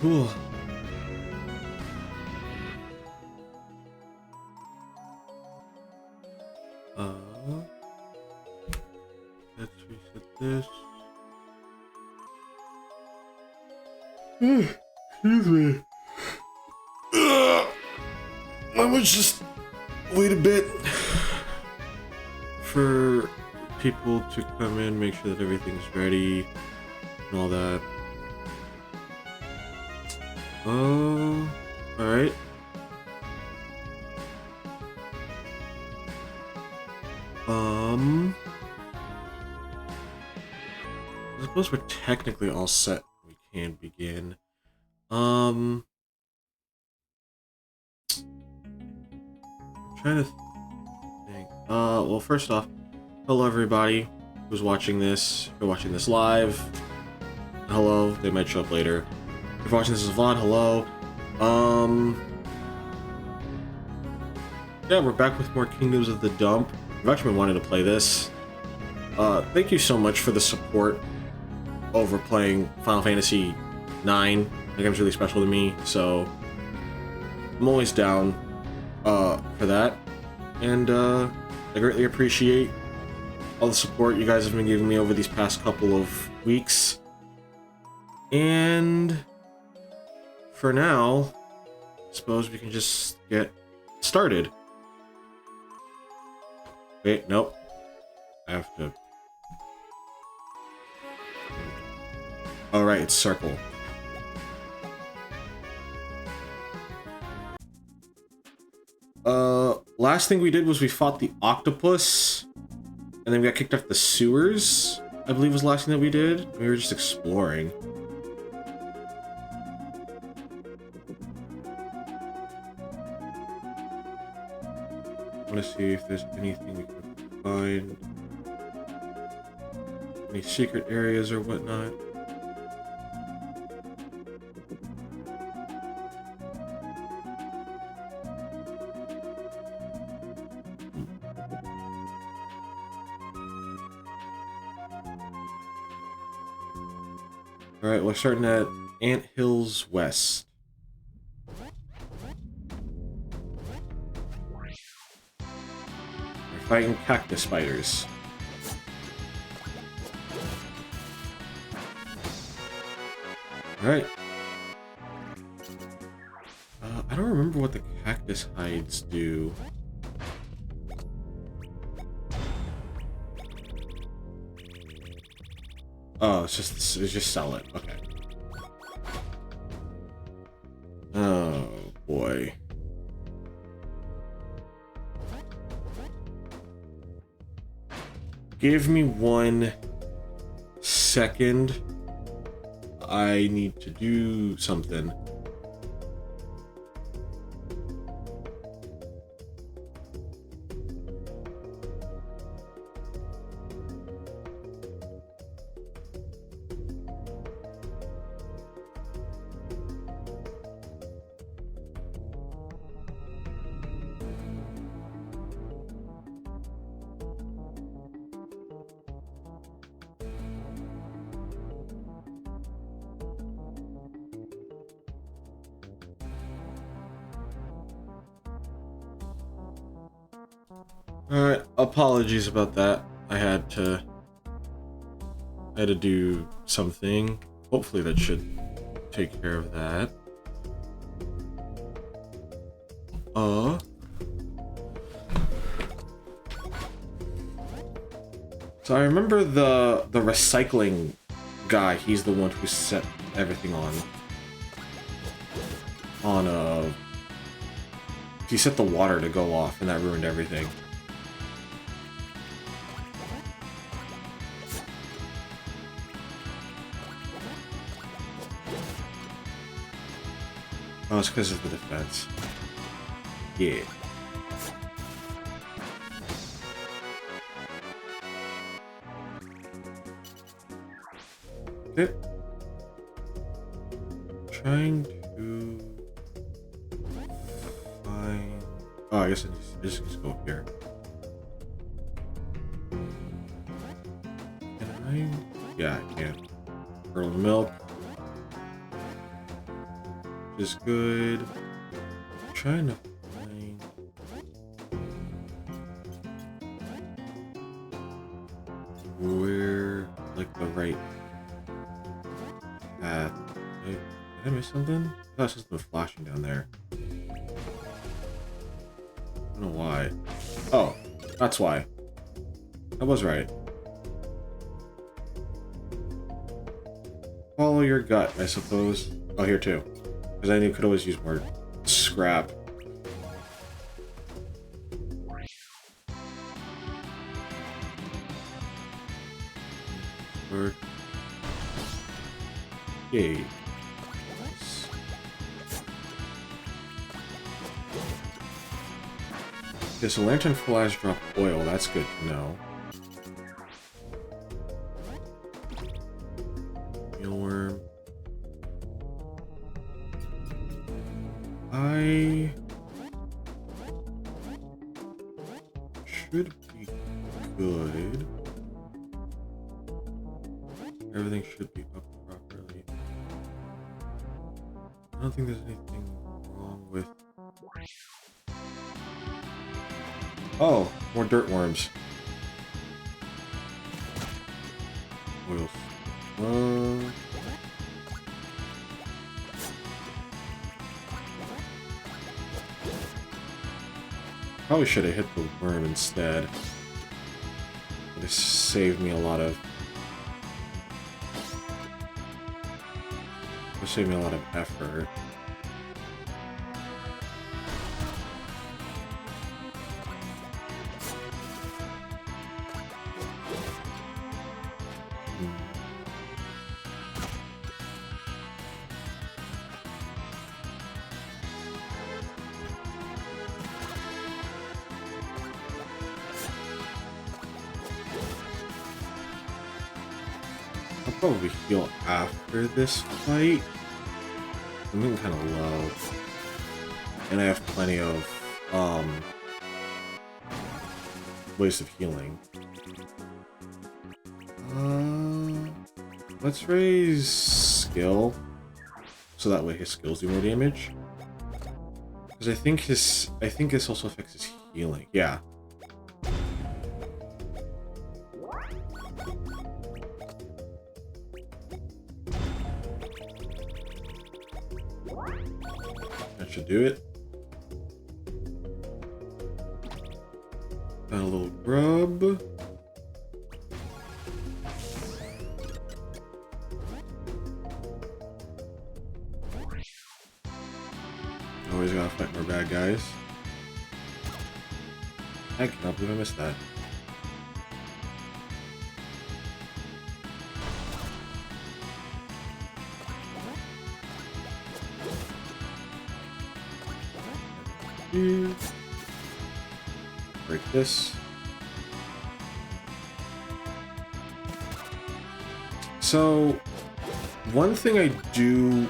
Cool. Let's reset this. Excuse me. I was just wait a bit for people to come in, make sure that everything's ready and all that. All right. I suppose we're technically all set. We can begin. I'm trying to think. Well, first off, hello everybody who's watching this. If you're watching this live, hello. They might show up later. If you're watching this as a VOD, hello. Yeah, we're back with more Kingdoms of the Dump. I've actually been wanting to play this. Thank you so much for the support over playing Final Fantasy IX. That game's really special to me, so I'm always down for that. And I greatly appreciate all the support you guys have been giving me over these past couple of weeks. And for now, I suppose we can just get started. Wait, nope. I have to... Oh, right, it's circle. Last thing we did was we fought the octopus, and then we got kicked off the sewers, I believe was the last thing that we did. We were just exploring. I want to see if there's anything we can find. Any secret areas or whatnot. Alright, we're starting at Ant Hills West. We're fighting cactus spiders. Alright. I don't remember what the cactus hides do. Oh, it's just sell it. Okay. Oh boy. Give me 1 second. I need to do something. Alright, apologies about that. I had to do something. Hopefully that should take care of that. So I remember the recycling guy, he's the one who set everything on he set the water to go off and that ruined everything. Oh, it's because of the defense. Yeah. Okay. Trying to find... Oh, I guess I just go up here. Can I? Yeah, I can. Pearl milk. is good. I'm trying to find... where, like, the right path. Did I miss something? I thought something was flashing down there. I don't know why. Oh, that's why. I was right. Follow your gut, I suppose. Oh, here too. Because I knew you could always use more scrap. Bird. Yay. Okay, so lantern flies drop oil. That's good to know. Mealworm. I should be good. Everything should be up properly. I don't think there's anything wrong with... Oh, more dirt worms. Oils. Probably should have hit the worm instead. This saved me a lot of... It saved me a lot of effort. I'll probably heal after this fight. I'm getting kind of low. And I have plenty of ways of healing. Let's raise skill. So that way his skills do more damage. Because I think this also affects his healing. Yeah. That should do it. Got a little grub. Always gotta fight more bad guys. I cannot believe I missed that. Break this. So, one thing I do...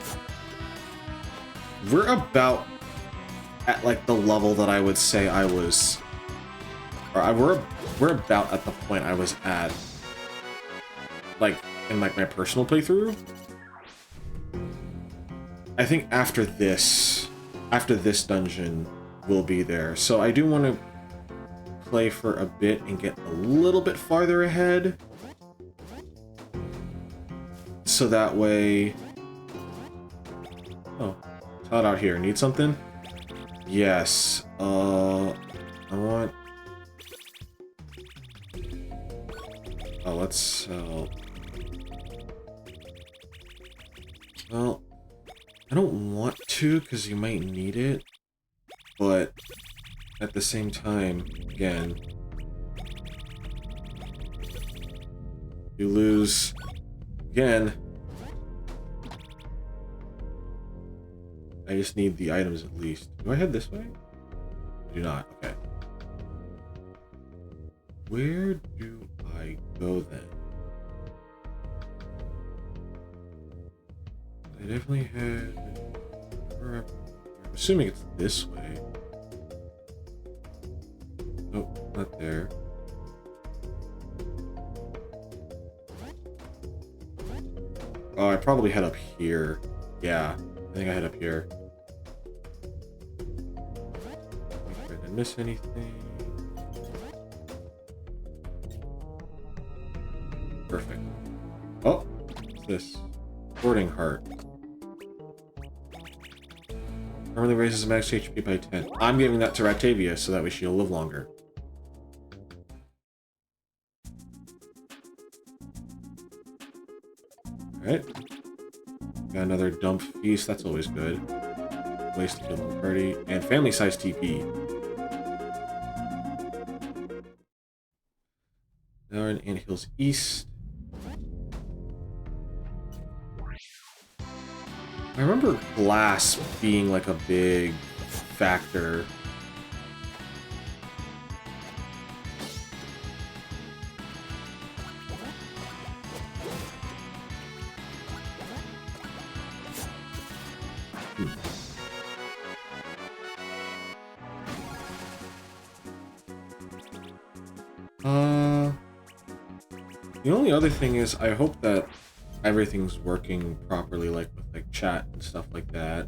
We're about at like the level that I would say I was... Or we're about at the point I was at, like, in like my personal playthrough. I think after this dungeon, we'll be there. So I do want to play for a bit and get a little bit farther ahead. So that way... Oh, it's hot out here. Need something? Yes. I want... Oh, let's sell... Well, I don't want to, because you might need it. But at the same time, again, you lose again. I just need the items at least. Do I head this way? I do not. Okay. Where do I go then? I definitely head... I'm assuming it's this way. Nope, not there. Oh, I probably head up here. Yeah, I think I head up here. miss anything? Perfect. Oh, what's this? Boarding heart. Permanently raises max HP by 10. I'm giving that to Ractavia so that way she'll live longer. Alright. Got another dump feast, that's always good. Place to kill the party. And family size TP. Now we're in Anthills East. I remember glass being like a big factor. The only other thing is I hope that everything's working properly, like with like chat and stuff like that.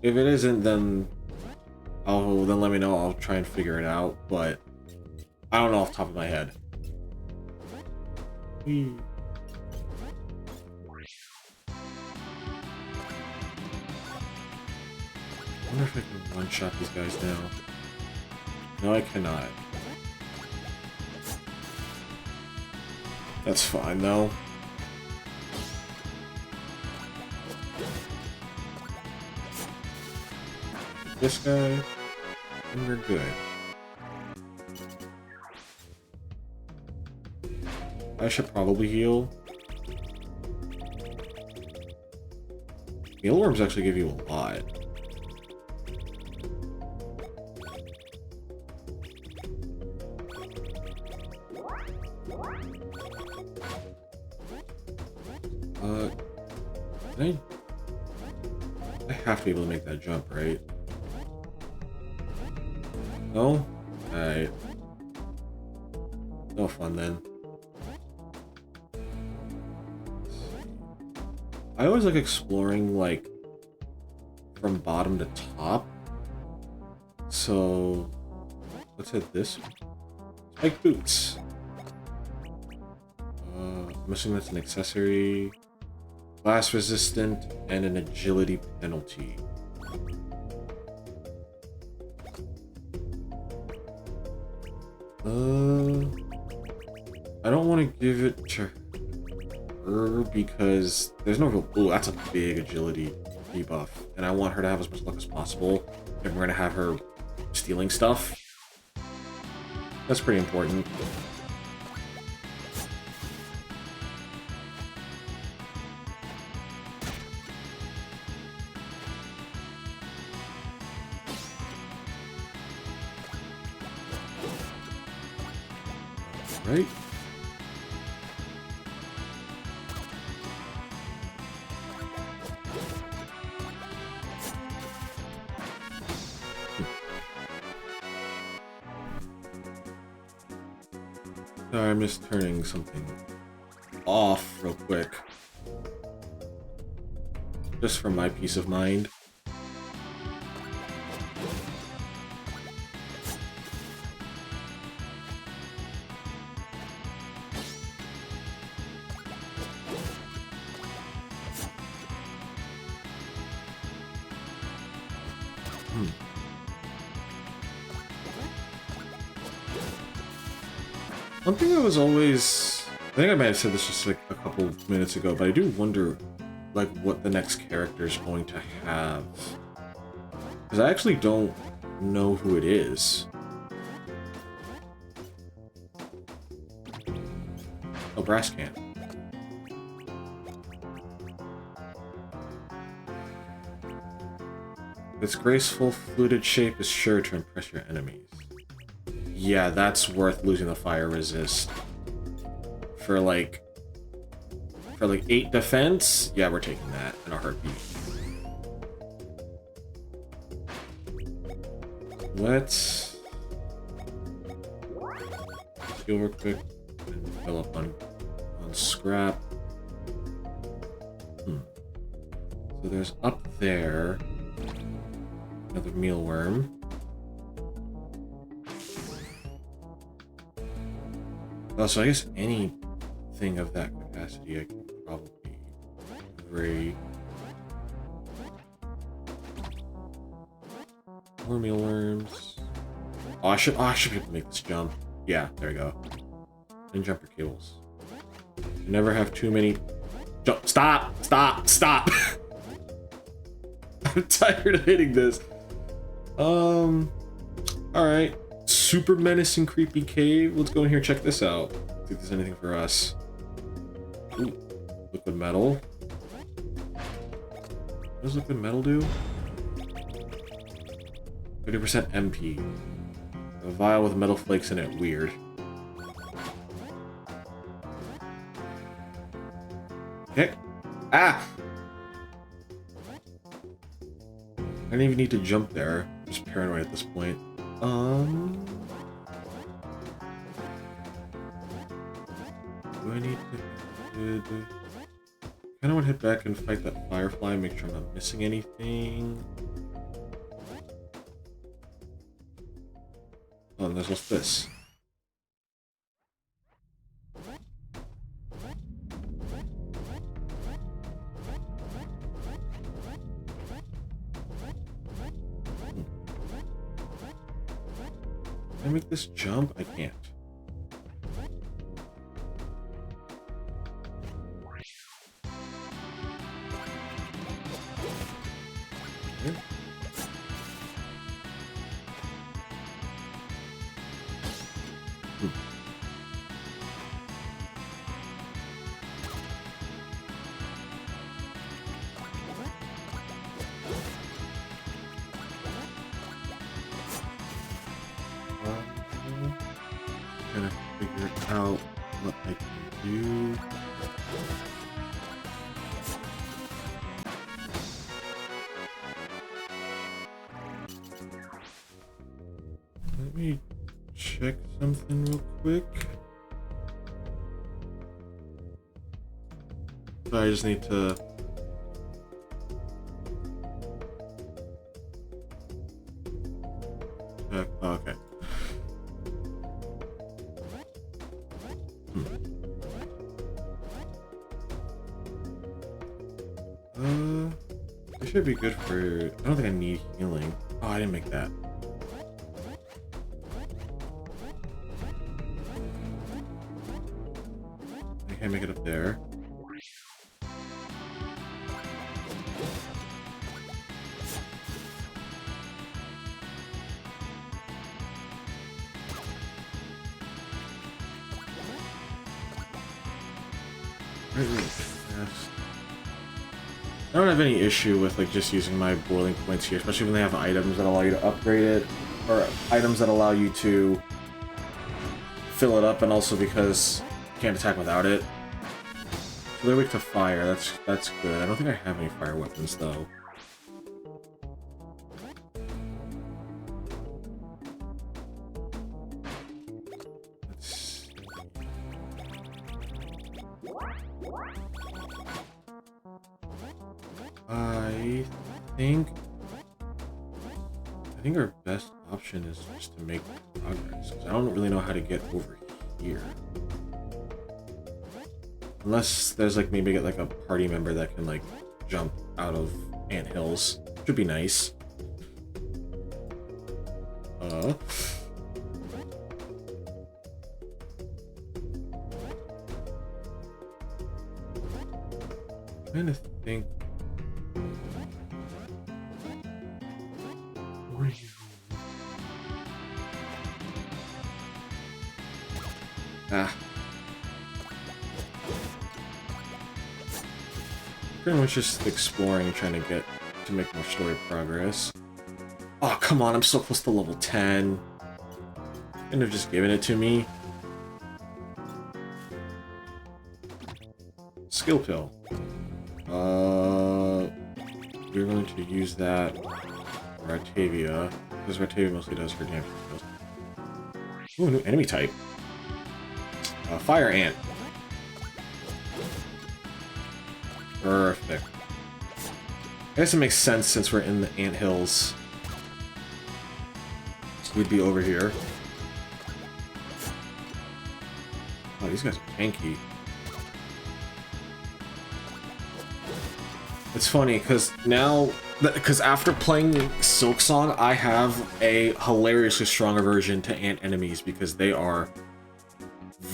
If it isn't, then let me know. I'll try and figure it out, but I don't know off the top of my head. I wonder if I can one-shot these guys now. No, I cannot. That's fine, though. This guy, and we're good. I should probably heal. Mealworms actually give you a lot. I have to be able to make that jump, right? No? Alright. No fun then. I always like exploring, like, from bottom to top. So, let's hit this. Spike boots. I'm assuming that's an accessory. Blast resistant and an agility penalty. I don't want to give it to her because there's no real. Ooh, that's a big agility debuff, and I want her to have as much luck as possible. And we're gonna have her stealing stuff. That's pretty important. Right? Sorry, I'm just turning something off real quick. Just for my peace of mind. One thing I was always... I think I might have said this just like a couple minutes ago, but I do wonder like what the next character is going to have. Because I actually don't know who it is. Oh, Brass Can. Its graceful, fluted shape is sure to impress your enemies. Yeah, that's worth losing the fire resist. For like 8 defense? Yeah, we're taking that in a heartbeat. Let's heal real quick and fill up on scrap. So there's up there another mealworm. Oh, so I guess anything of that capacity I can probably break. More mealworms. Oh, I should be able to make this jump. Yeah, there we go. And jumper cables. You never have too many jump. Stop! Stop! Stop! I'm tired of hitting this. Alright. Super menacing creepy cave. Let's go in here and check this out. See if there's anything for us. Ooh, liquid metal. What does liquid metal do? 30% MP. A vial with metal flakes in it. Weird. Okay. Ah! I didn't even need to jump there. I'm just paranoid at this point. Do I need to... I kinda want to head back and fight that firefly, make sure I'm not missing anything. Oh, and there's what's this? Can I make this jump? I can't. Okay. Trying to figure out what I can do. Let me check something real quick. So I just need to... check. Oh, okay. It should be good for... I don't think I need healing. Oh, I didn't make that. I can't make it up there. I don't have any issue with like just using my boiling points here, especially when they have items that allow you to upgrade it, or items that allow you to fill it up, and also because you can't attack without it. So they're weak to fire. That's good. I don't think I have any fire weapons though. I think our best option is just to make progress, because I don't really know how to get over here. Unless there's like maybe get like a party member that can like jump out of anthills. Should be nice. I'm trying to think. Pretty much just exploring and trying to get to make more story progress. Oh, come on, I'm so close to level 10. Couldn't have just given it to me. Skill pill. We're going to use that for Ratavia, because Ratavia mostly does her damage. Ooh, new enemy type. Fire ant. I guess it makes sense since we're in the anthills. So we'd be over here. Oh, these guys are tanky. It's funny, because now... Because after playing Silksong, I have a hilariously strong aversion to ant enemies because they are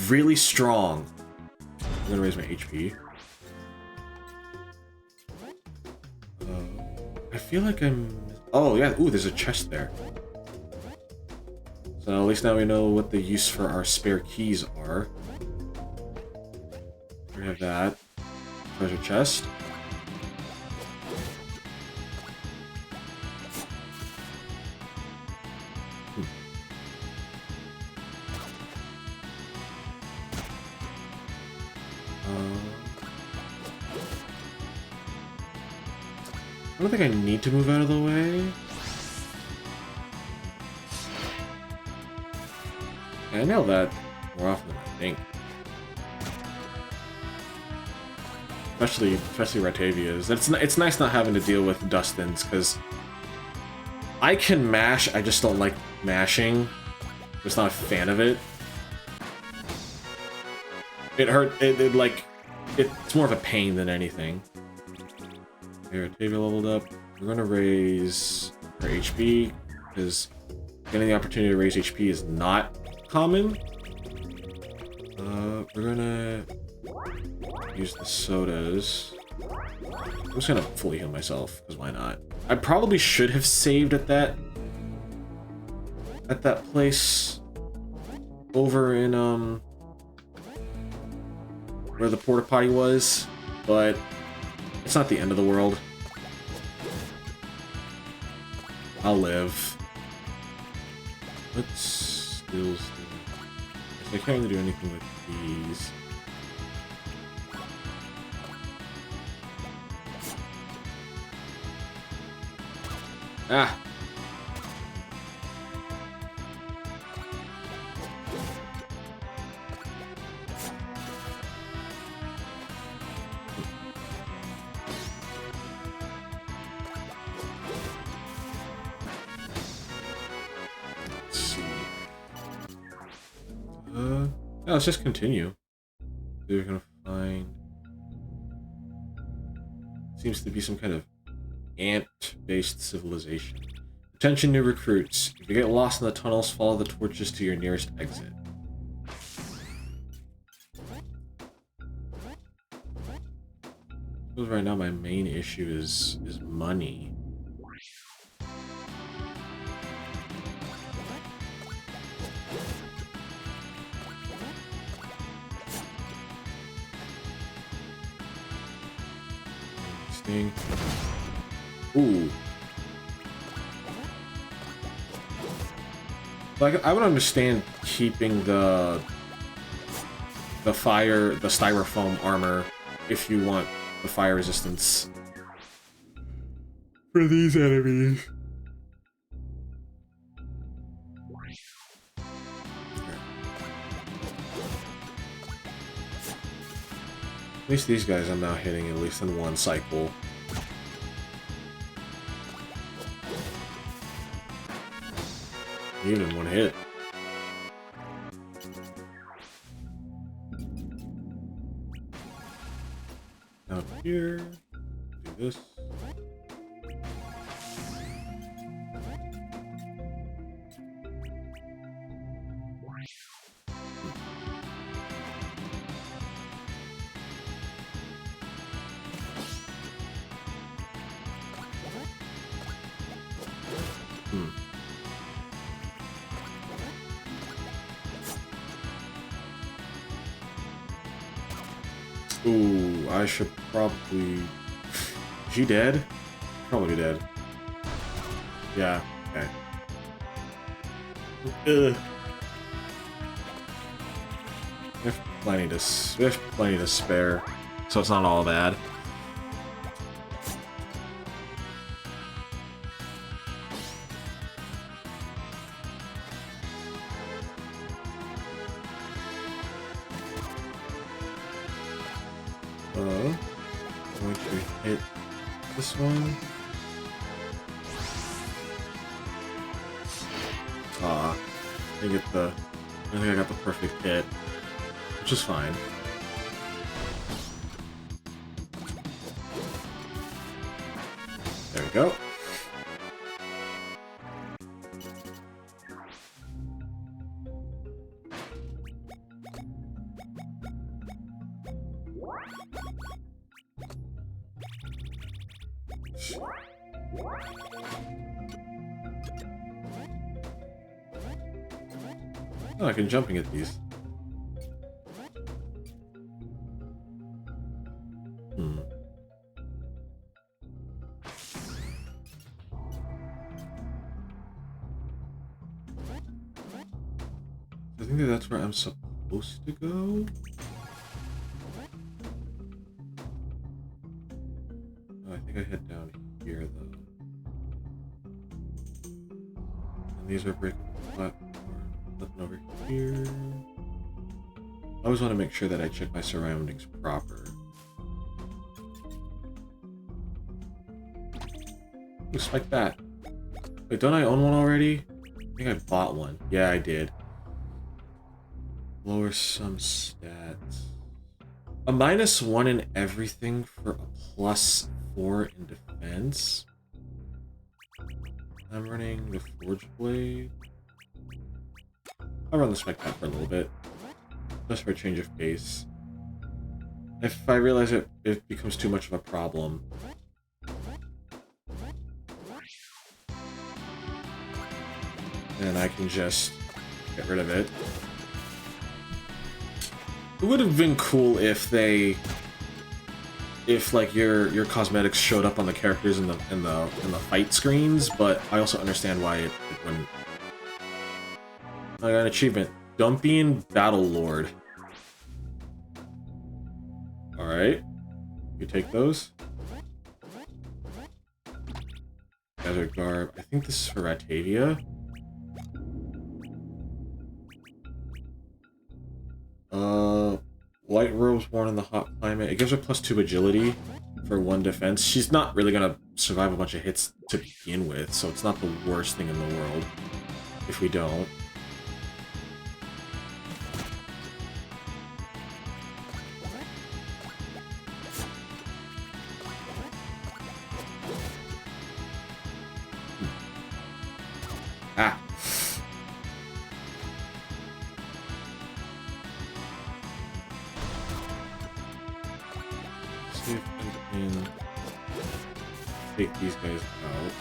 really strong. I'm gonna raise my HP. I feel like I'm... Oh, yeah. Ooh, there's a chest there. So at least now we know what the use for our spare keys are. We have that. Treasure chest. I don't think I need to move out of the way. Yeah, I nailed that more often than I think. Especially Ratavia's. It's nice not having to deal with Dustins, because I can mash, I just don't like mashing. I'm just not a fan of it. It's more of a pain than anything. Here, Ratavia leveled up. We're gonna raise her HP, because getting the opportunity to raise HP is not common. We're gonna use the sodas. I'm just gonna fully heal myself, because why not? I probably should have saved at that place over in where the porta potty was, but it's not the end of the world. I'll live. Let's still. I can't really do anything with these. Ah. Yeah, let's just continue. We're gonna find... Seems to be some kind of ant-based civilization. Attention new recruits. If you get lost in the tunnels, follow the torches to your nearest exit. I suppose right now my main issue is money. Ooh. Like, I would understand keeping the styrofoam armor if you want the fire resistance for these enemies. At least these guys I'm now hitting at least in one cycle. Even in one hit. Out here, do this. Ooh, I should probably... Is she dead? Probably dead. Yeah, okay. Ugh. We have plenty to spare, so it's not all bad. Going to hit this one. I think I got the perfect hit, which is fine. There we go. Oh, I can jumping at these. I think that's where I'm supposed to go. Oh, I think I head down here though. And these are breakable platforms. Nothing over here. I always want to make sure that I check my surroundings proper. Ooh, spike that. Wait, don't I own one already? I think I bought one. Yeah, I did. Lower some stats. A -1 in everything for a +4 in defense. I'm running the Forge Blade. I'll run the Spec Pack for a little bit. Just for a change of pace. If I realize it becomes too much of a problem, then I can just get rid of it. It would have been cool if like your cosmetics showed up on the characters in the fight screens, but I also understand why it wouldn't. I got an achievement, Dumpian Battle Lord. All right, you take those. Desert Garb. I think this is for Ratavia. Light robes worn in the hot climate. It gives her +2 agility for 1 defense. She's not really gonna survive a bunch of hits to begin with, so it's not the worst thing in the world if we don't. Ah. See if I can take these guys out.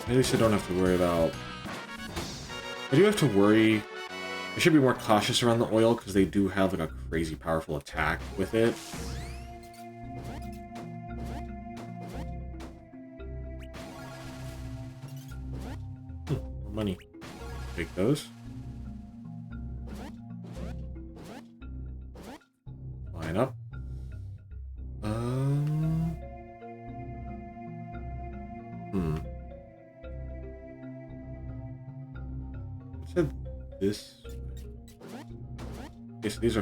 At least I don't have to worry about... I do have to worry... I should be more cautious around the oil because they do have like a crazy powerful attack with it. More money. Take those. Line up. It said this. Okay, so these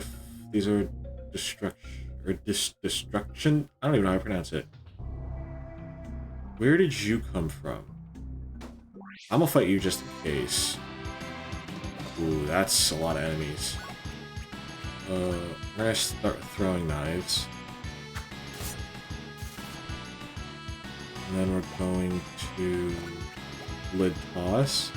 are destruction. I don't even know how to pronounce it. Where did you come from? I'm gonna fight you just in case. Ooh, that's a lot of enemies. We're gonna start throwing knives. And then we're going to lid toss.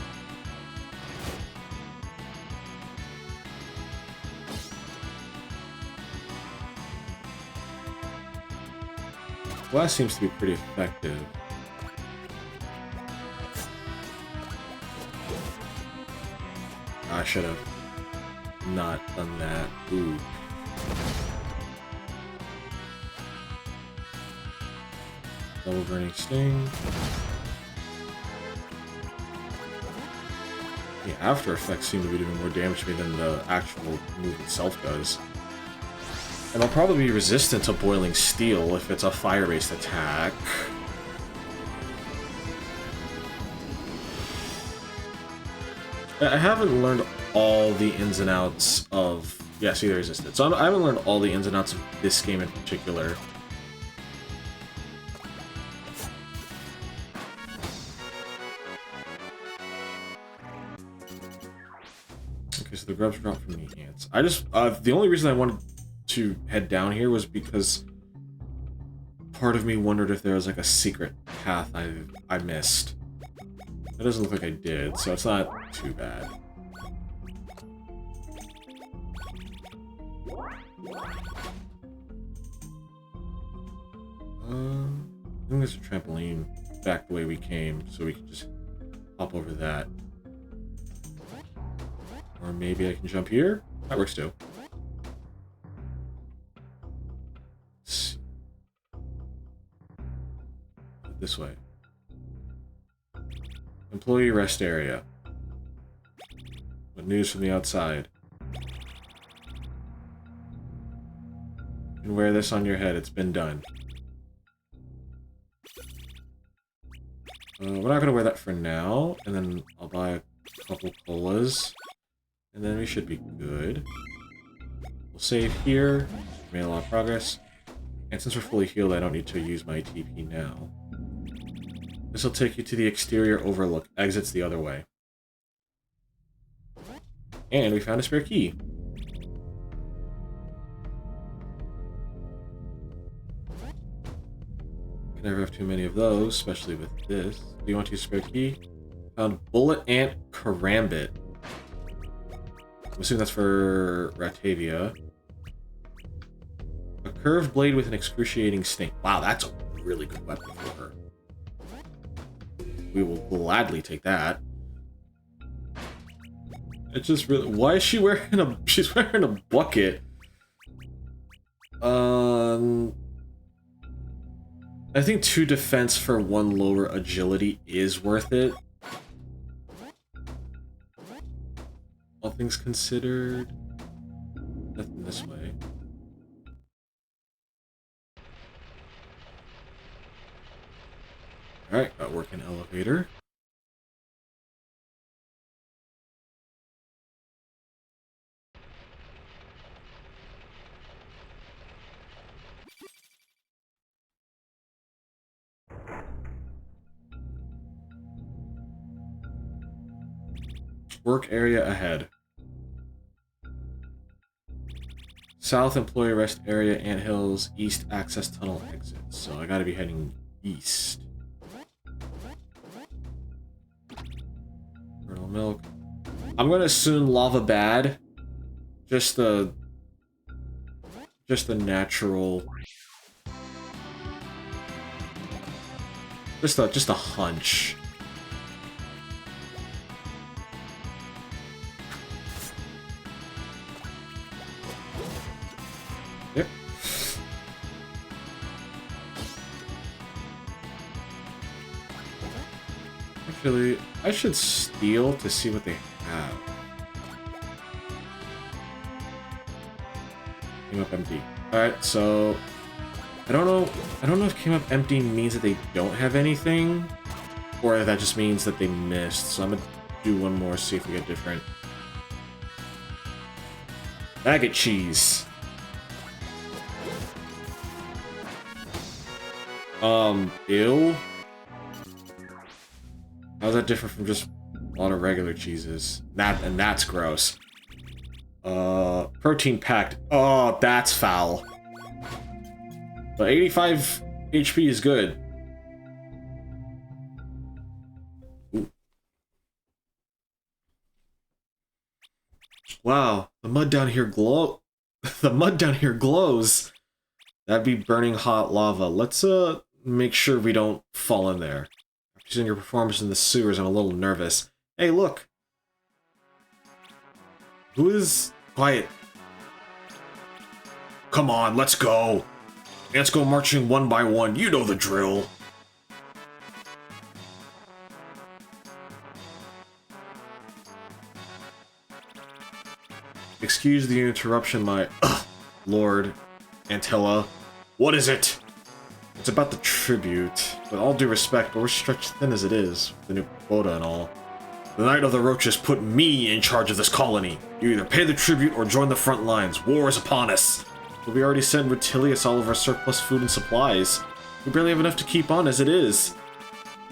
Glass seems to be pretty effective. I should have not done that. Ooh. Double burning sting. The after effects seem to be doing more damage to me than the actual move itself does. And I'll probably be resistant to boiling steel if it's a fire-based attack. I haven't learned all the ins and outs of... Yeah, see, there existed. So I haven't learned all the ins and outs of this game in particular. Okay, so the grubs dropped from the ants. I just... the only reason I wanted to head down here was because part of me wondered if there was like a secret path I missed. It doesn't look like I did, so it's not too bad. I think there's a trampoline back the way we came, so we can just hop over that. Or maybe I can jump here? That works too. Let's see. This way. Employee rest area. What news from the outside? You can wear this on your head, it's been done. We're not gonna wear that for now, and then I'll buy a couple colas, and then we should be good. We'll save here, made a lot of progress, and since we're fully healed, I don't need to use my TP now. This will take you to the exterior overlook. Exits the other way. And we found a spare key. Can never have too many of those, especially with this. Do you want to use a spare key? Found Bullet Ant Karambit. I'm assuming that's for Ratavia. A curved blade with an excruciating sting. Wow, that's a really good weapon for her. We will gladly take that. It's just really... Why is she wearing a... She's wearing a bucket. I think 2 defense for 1 lower agility is worth it. All things considered... Nothing this way. Alright, got working elevator. Work area ahead. South employee rest area, anthills, east access tunnel exit. So I gotta be heading east. Kernel milk. I'm gonna assume lava bad. Just the natural. Just a hunch. Yep. Actually, I should steal to see what they have. Came up empty. Alright, so I don't know if came up empty means that they don't have anything, or if that just means that they missed. So I'm gonna do one more, see if we get different. Maggot cheese. Ew. How's that different from just a lot of regular cheeses? That's gross. Protein packed. Oh, that's foul. But 85 HP is good. Ooh. Wow, the mud down here the mud down here glows. That'd be burning hot lava. Let's make sure we don't fall in there. After seeing your performance in the sewers, I'm a little nervous. Hey, look. Who is... Quiet. Come on, let's go. Let's go marching one by one. You know the drill. Excuse the interruption, my... Lord Antilla. What is it? It's about the tribute. With all due respect, but we're stretched thin as it is. The new quota and all. The Knight of the Roaches put me in charge of this colony. You either pay the tribute or join the front lines. War is upon us. But we already sent Rutilius all of our surplus food and supplies. We barely have enough to keep on as it is.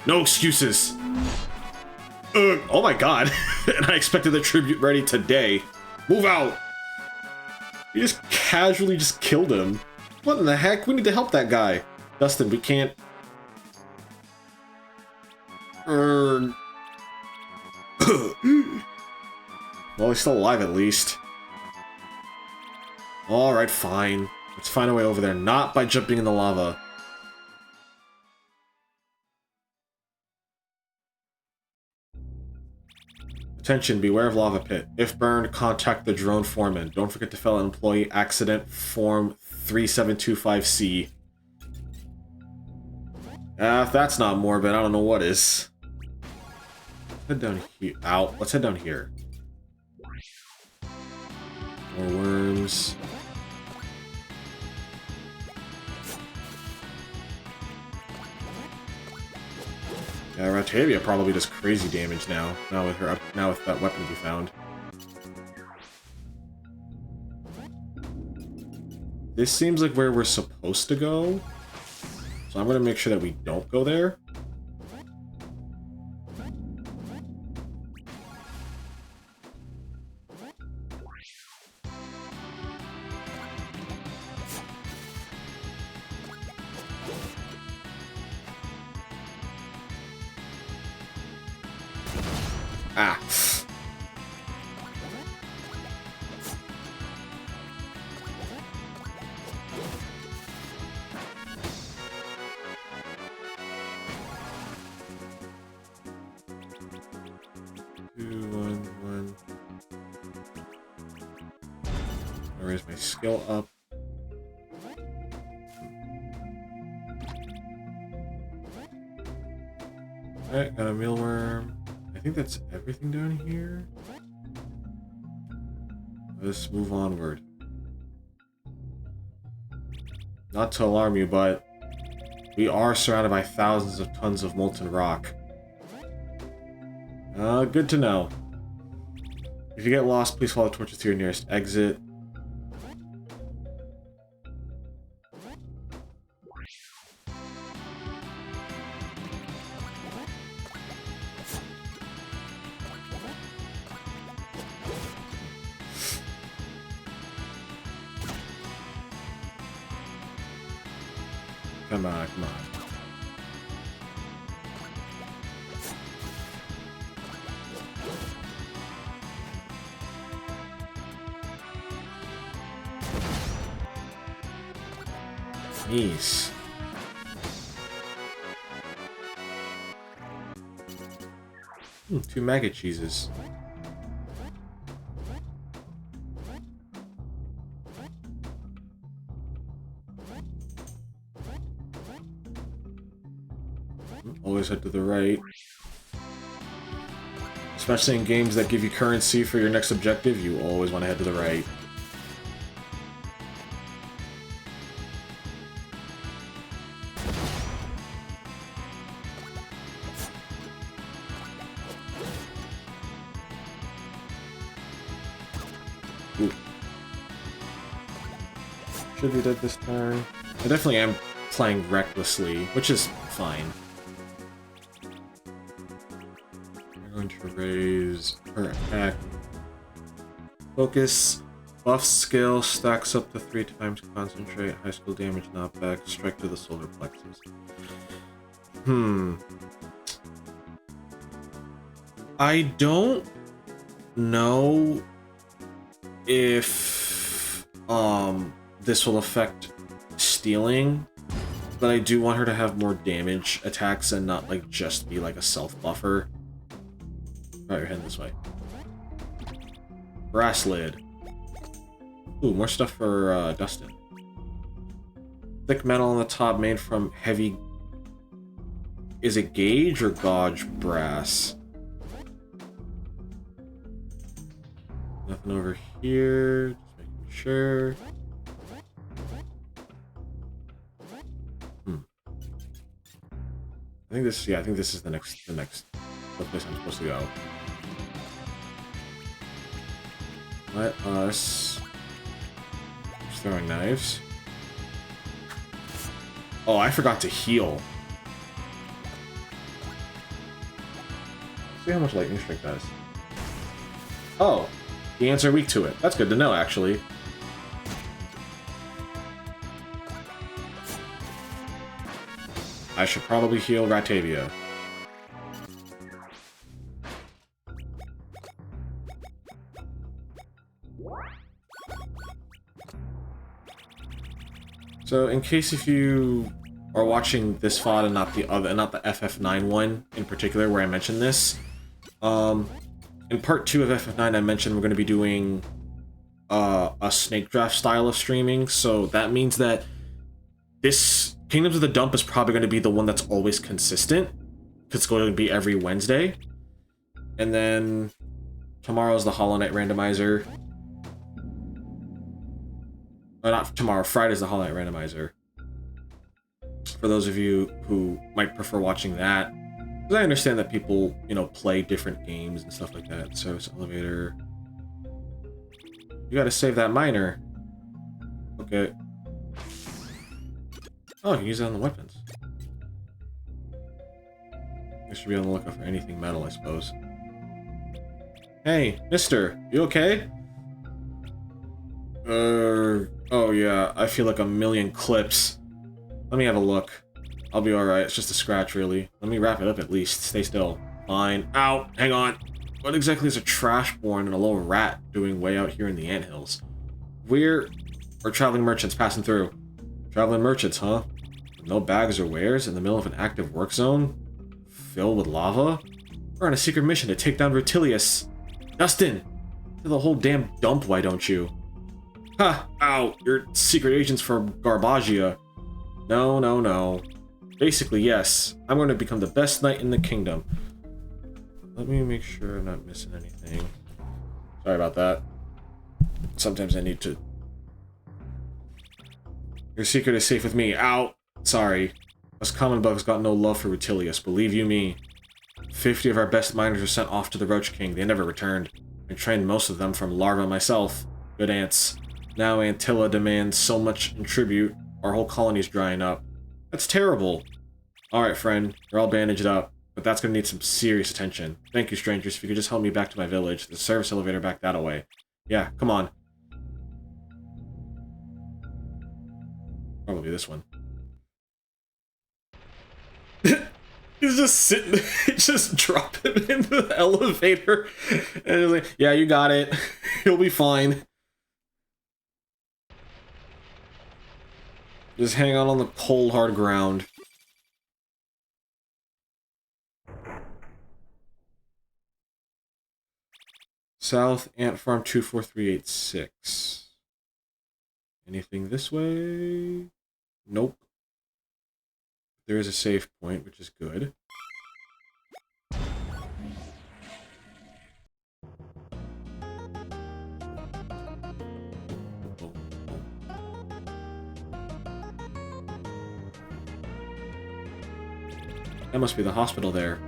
No excuses. Oh my god. And I expected the tribute ready today. Move out. You just casually just killed him. What in the heck? We need to help that guy. Dustin, we can't... Well, he's still alive at least. Alright, fine. Let's find a way over there, not by jumping in the lava. Attention, beware of lava pit. If burned, contact the drone foreman. Don't forget to fill out employee accident form 3725C. If that's not morbid, I don't know what is. Head down here. Ow. Let's head down here. More worms. Yeah, Ratavia probably does crazy damage now. Now with that weapon we found. This seems like where we're supposed to go. So I'm gonna make sure that we don't go there. Ah. I'll raise my skill up. Alright, got a mealworm. I think that's everything down here. Let's move onward. Not to alarm you, but we are surrounded by thousands of tons of molten rock. Good to know. If you get lost, please follow the torches to your nearest exit. Come on, come on. Nice. Two maggot cheeses. Always head to the right. Especially in games that give you currency for your next objective, you always want to head to the right. Ooh. Should be dead this turn. I definitely am playing recklessly, which is fine. Going to raise her attack. Focus. Buff skill stacks up to 3 times concentrate. High skill damage not back. Strike to the solar plexus. I don't know if this will affect stealing, but I do want her to have more damage attacks and not like just be like a self buffer. Alright, you're heading this way. Brass lid. Ooh, more stuff for Dustin. Thick metal on the top made from heavy... Is it gauge or gauge brass? Nothing over here. Just making sure. I think this is the place I'm supposed to go. Let us... Just throwing knives. Oh, I forgot to heal. See how much lightning strike does. Oh, the ants are weak to it. That's good to know, actually. I should probably heal Ratavia. So, in case if you are watching this VOD and not the other, not the FF9 one in particular, where I mentioned this, in part 2 of FF9, I mentioned we're going to be doing a snake draft style of streaming. So that means that this Kingdoms of the Dump is probably going to be the one that's always consistent, because it's going to be every Wednesday. And then tomorrow's the Hollow Knight randomizer. Not tomorrow, Friday's the Hollow Knight randomizer. For those of you who might prefer watching that, because I understand that people, you know, play different games and stuff like that. Service elevator. You gotta save that miner. Okay. Oh, you can use it on the weapons. I should be on the lookout for anything metal, I suppose. Hey, mister, you okay? Oh yeah, I feel like a million clips. Let me have a look. I'll be alright, it's just a scratch, really. Let me wrap it up at least. Stay still. Fine. Ow! Hang on! What exactly is a Trashborn and a little rat doing way out here in the anthills? We're traveling merchants passing through. Traveling merchants, huh? With no bags or wares in the middle of an active work zone? Filled with lava? We're on a secret mission to take down Rutilius. Dustin! Do the whole damn dump, why don't you? Ha! Ow! You're secret agents for Garbagia. No, no, no. Basically, yes. I'm going to become the best knight in the kingdom. Let me make sure I'm not missing anything. Sorry about that. Sometimes I need to... Your secret is safe with me. Ow! Sorry. Us common bugs got no love for Rutilius, believe you me. 50 of our best miners were sent off to the Roach King. They never returned. I trained most of them from larvae myself. Good ants. Now Antilla demands so much in tribute, our whole colony's drying up. That's terrible. Alright, friend. You're all bandaged up, but that's gonna need some serious attention. Thank you, strangers. If you could just help me back to my village. The service elevator back that away. Yeah, come on. Probably this one. He's just sitting there, just drop him into the elevator, and he's like, yeah, you got it. He'll be fine. Just hang on the cold, hard ground. South Ant Farm 24386. Anything this way? Nope. There is a save point, which is good. That must be the hospital there.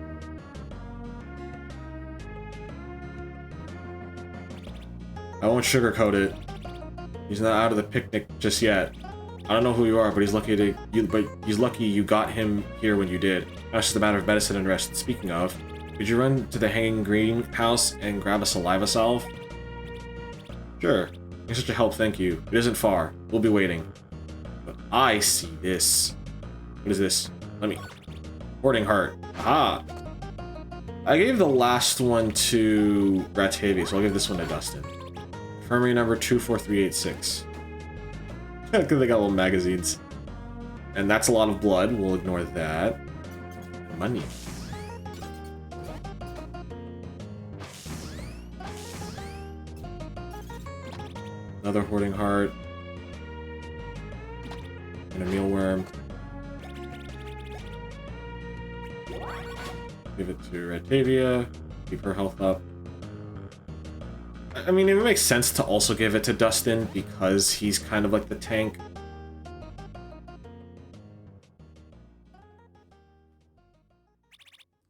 I won't sugarcoat it. He's not out of the picnic just yet. I don't know who you are, but he's lucky you got him here when you did. That's just a matter of medicine and rest. Speaking of, could you run to the Hanging Greenhouse and grab a saliva salve? Sure. You're such a help, thank you. It isn't far. We'll be waiting. But I see this. What is this? Let me... Hoarding Heart. Aha! I gave the last one to Ratavia, so I'll give this one to Dustin. Infirmary number 24386. Because they got little magazines. And that's a lot of blood. We'll ignore that. Money. Another Hoarding Heart. And a Mealworm. Give it to Ratavia. Keep her health up. I mean, it makes sense to also give it to Dustin because he's kind of like the tank.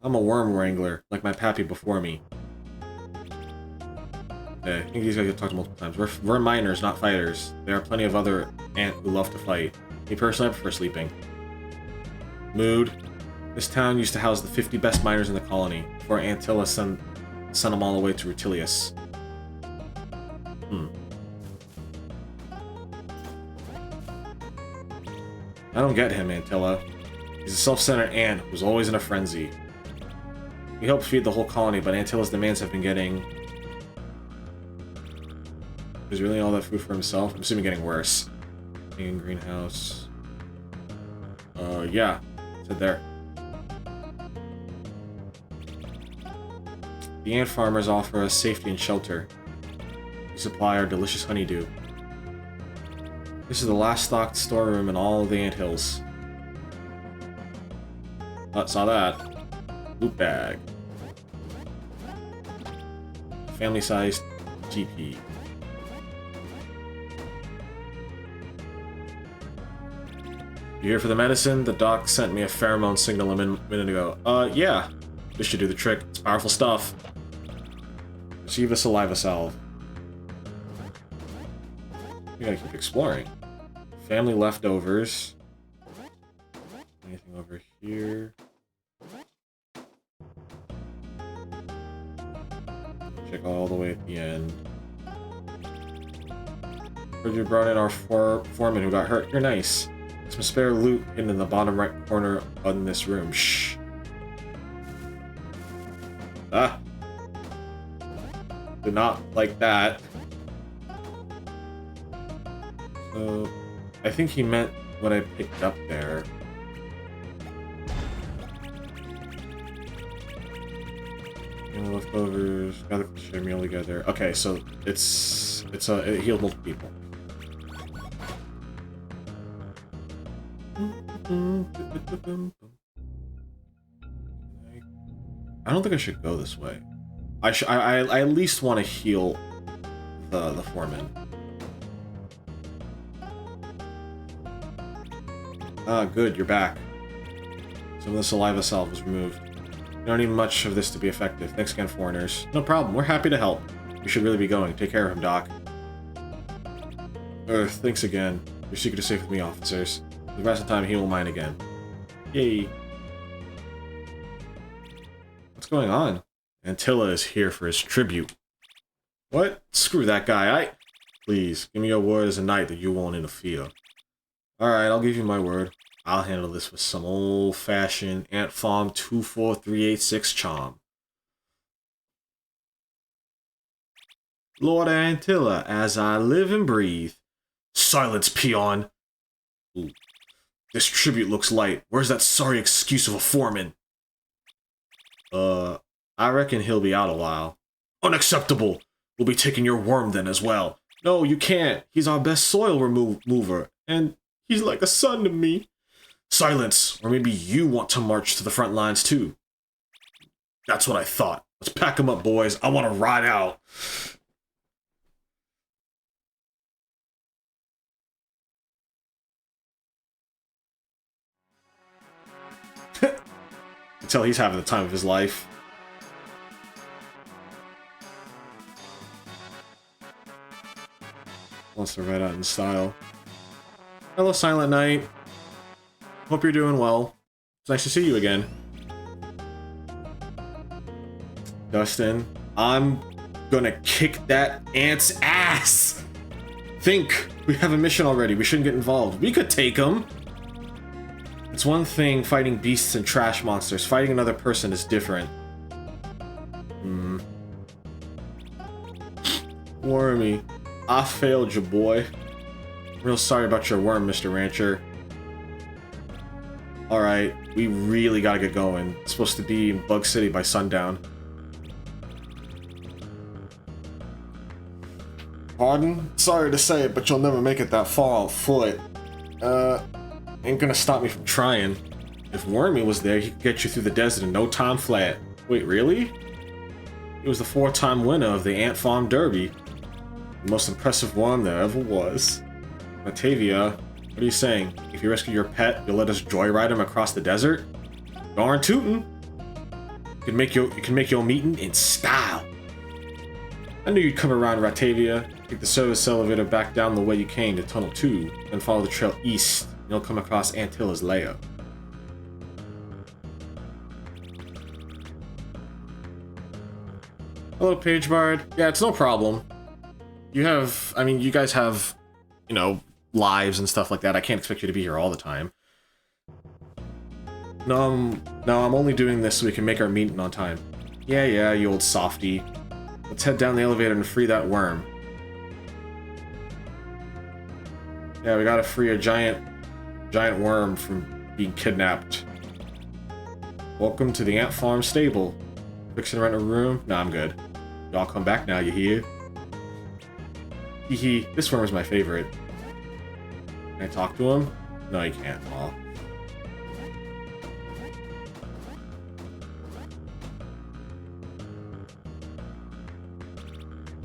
I'm a worm wrangler, like my pappy before me. Okay, I think these guys get talked to multiple times. We're miners, not fighters. There are plenty of other ant who love to fight. Me personally, I prefer sleeping. Mood. This town used to house the 50 best miners in the colony, before Antilla sent them all the way to Rutilius. I don't get him, Antilla. He's a self-centered ant who's always in a frenzy. He helped feed the whole colony, but Antilla's demands have been getting... Is really all that food for himself? I'm assuming getting worse. In greenhouse. Yeah. It's there. The ant farmers offer us safety and shelter. We supply our delicious honeydew. This is the last stocked storeroom in all of the anthills. Saw that. Loot bag. Family-sized GP. You here for the medicine? The doc sent me a pheromone signal a minute ago. Yeah. This should do the trick. It's powerful stuff. Receive a saliva salve. We gotta keep exploring. Family leftovers. Anything over here? Check all the way at the end. Heard you brought in our foreman who got hurt. You're nice. Some spare loot hidden in the bottom right corner of this room. Shh. Ah. Did not like that. So, I think he meant what I picked up there. Leftovers, gather to share meal together. Okay, so it healed multiple people. I don't think I should go this way. I at least want to heal the foreman. Ah, good, you're back. Some of the saliva salve was removed. You don't need much of this to be effective. Thanks again, foreigners. No problem, we're happy to help. We should really be going. Take care of him, Doc. Thanks again. Your secret is safe with me, officers. For the rest of the time, he will mine again. Yay. What's going on? Antilla is here for his tribute. What? Screw that guy. Please, give me your word as a knight that you won't interfere. Alright, I'll give you my word. I'll handle this with some old-fashioned Ant Farm 24386 charm. Lord Antilla, as I live and breathe. Silence, peon! Ooh. This tribute looks light. Where's that sorry excuse of a foreman? I reckon he'll be out a while. Unacceptable! We'll be taking your worm then as well. No, you can't. He's our best soil mover, and he's like a son to me. Silence, or maybe you want to march to the front lines too. That's what I thought. Let's pack them up, boys. I want to ride out. You can tell he's having the time of his life. Wants to ride out in style. Hello, Silent Knight. Hope you're doing well. It's nice to see you again. Dustin, I'm gonna kick that ant's ass! Think! We have a mission already. We shouldn't get involved. We could take him! It's one thing fighting beasts and trash monsters. Fighting another person is different. Wormy, I failed you, boy. Real sorry about your worm, Mr. Rancher. Alright, we really gotta get going. It's supposed to be in Bug City by sundown. Pardon? Sorry to say it, but you'll never make it that far on foot. Ain't gonna stop me from trying. If Wormy was there, he could get you through the desert in no time flat. Wait, really? He was the 4-time winner of the Ant Farm Derby. The most impressive worm there ever was. Batavia, what are you saying? If you rescue your pet, you'll let us joyride him across the desert? Darn tootin'! You can make your meeting in style. I knew you'd come around, Ratavia. Take the service elevator back down the way you came to Tunnel 2, then follow the trail east, and you'll come across Antilla's lair. Hello, Page Bard. Yeah, it's no problem. You have, I mean, you guys have, you know, lives and stuff like that. I can't expect you to be here all the time. No, I'm only doing this so we can make our meeting on time. Yeah, you old softy. Let's head down the elevator and free that worm. Yeah, we gotta free a giant worm from being kidnapped. Welcome to the Ant Farm stable. Fixing to rent a room? Nah, I'm good. Y'all come back now, you hear? Hee, this worm is my favorite. Can I talk to him? No, you can't. Aw.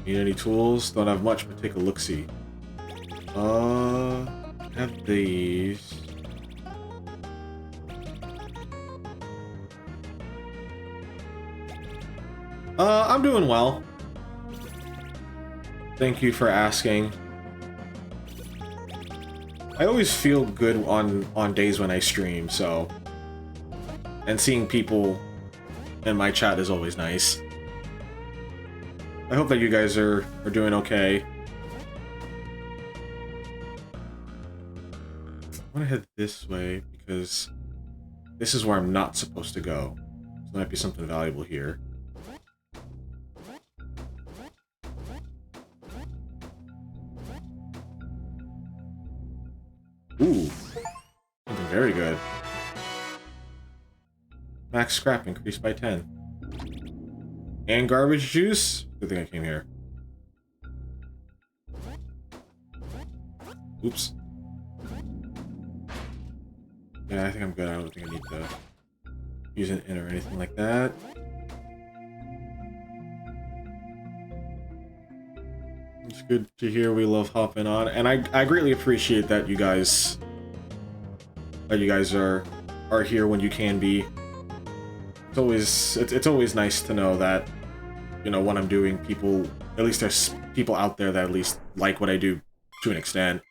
Need any tools? Don't have much, but take a look-see. Have these. I'm doing well. Thank you for asking. I always feel good on days when I stream, so... And seeing people in my chat is always nice. I hope that you guys are doing okay. I want to head this way because this is where I'm not supposed to go. So there might be something valuable here. Ooh, something very good. Max scrap increased by 10. And garbage juice? Good thing I came here. Oops. Yeah, I think I'm good. I don't think I need to use an in or anything like that. It's good to hear we love hopping on, and I greatly appreciate that you guys are here when you can be. It's always nice to know that, you know, when I'm doing, people, at least there's people out there that at least like what I do to an extent.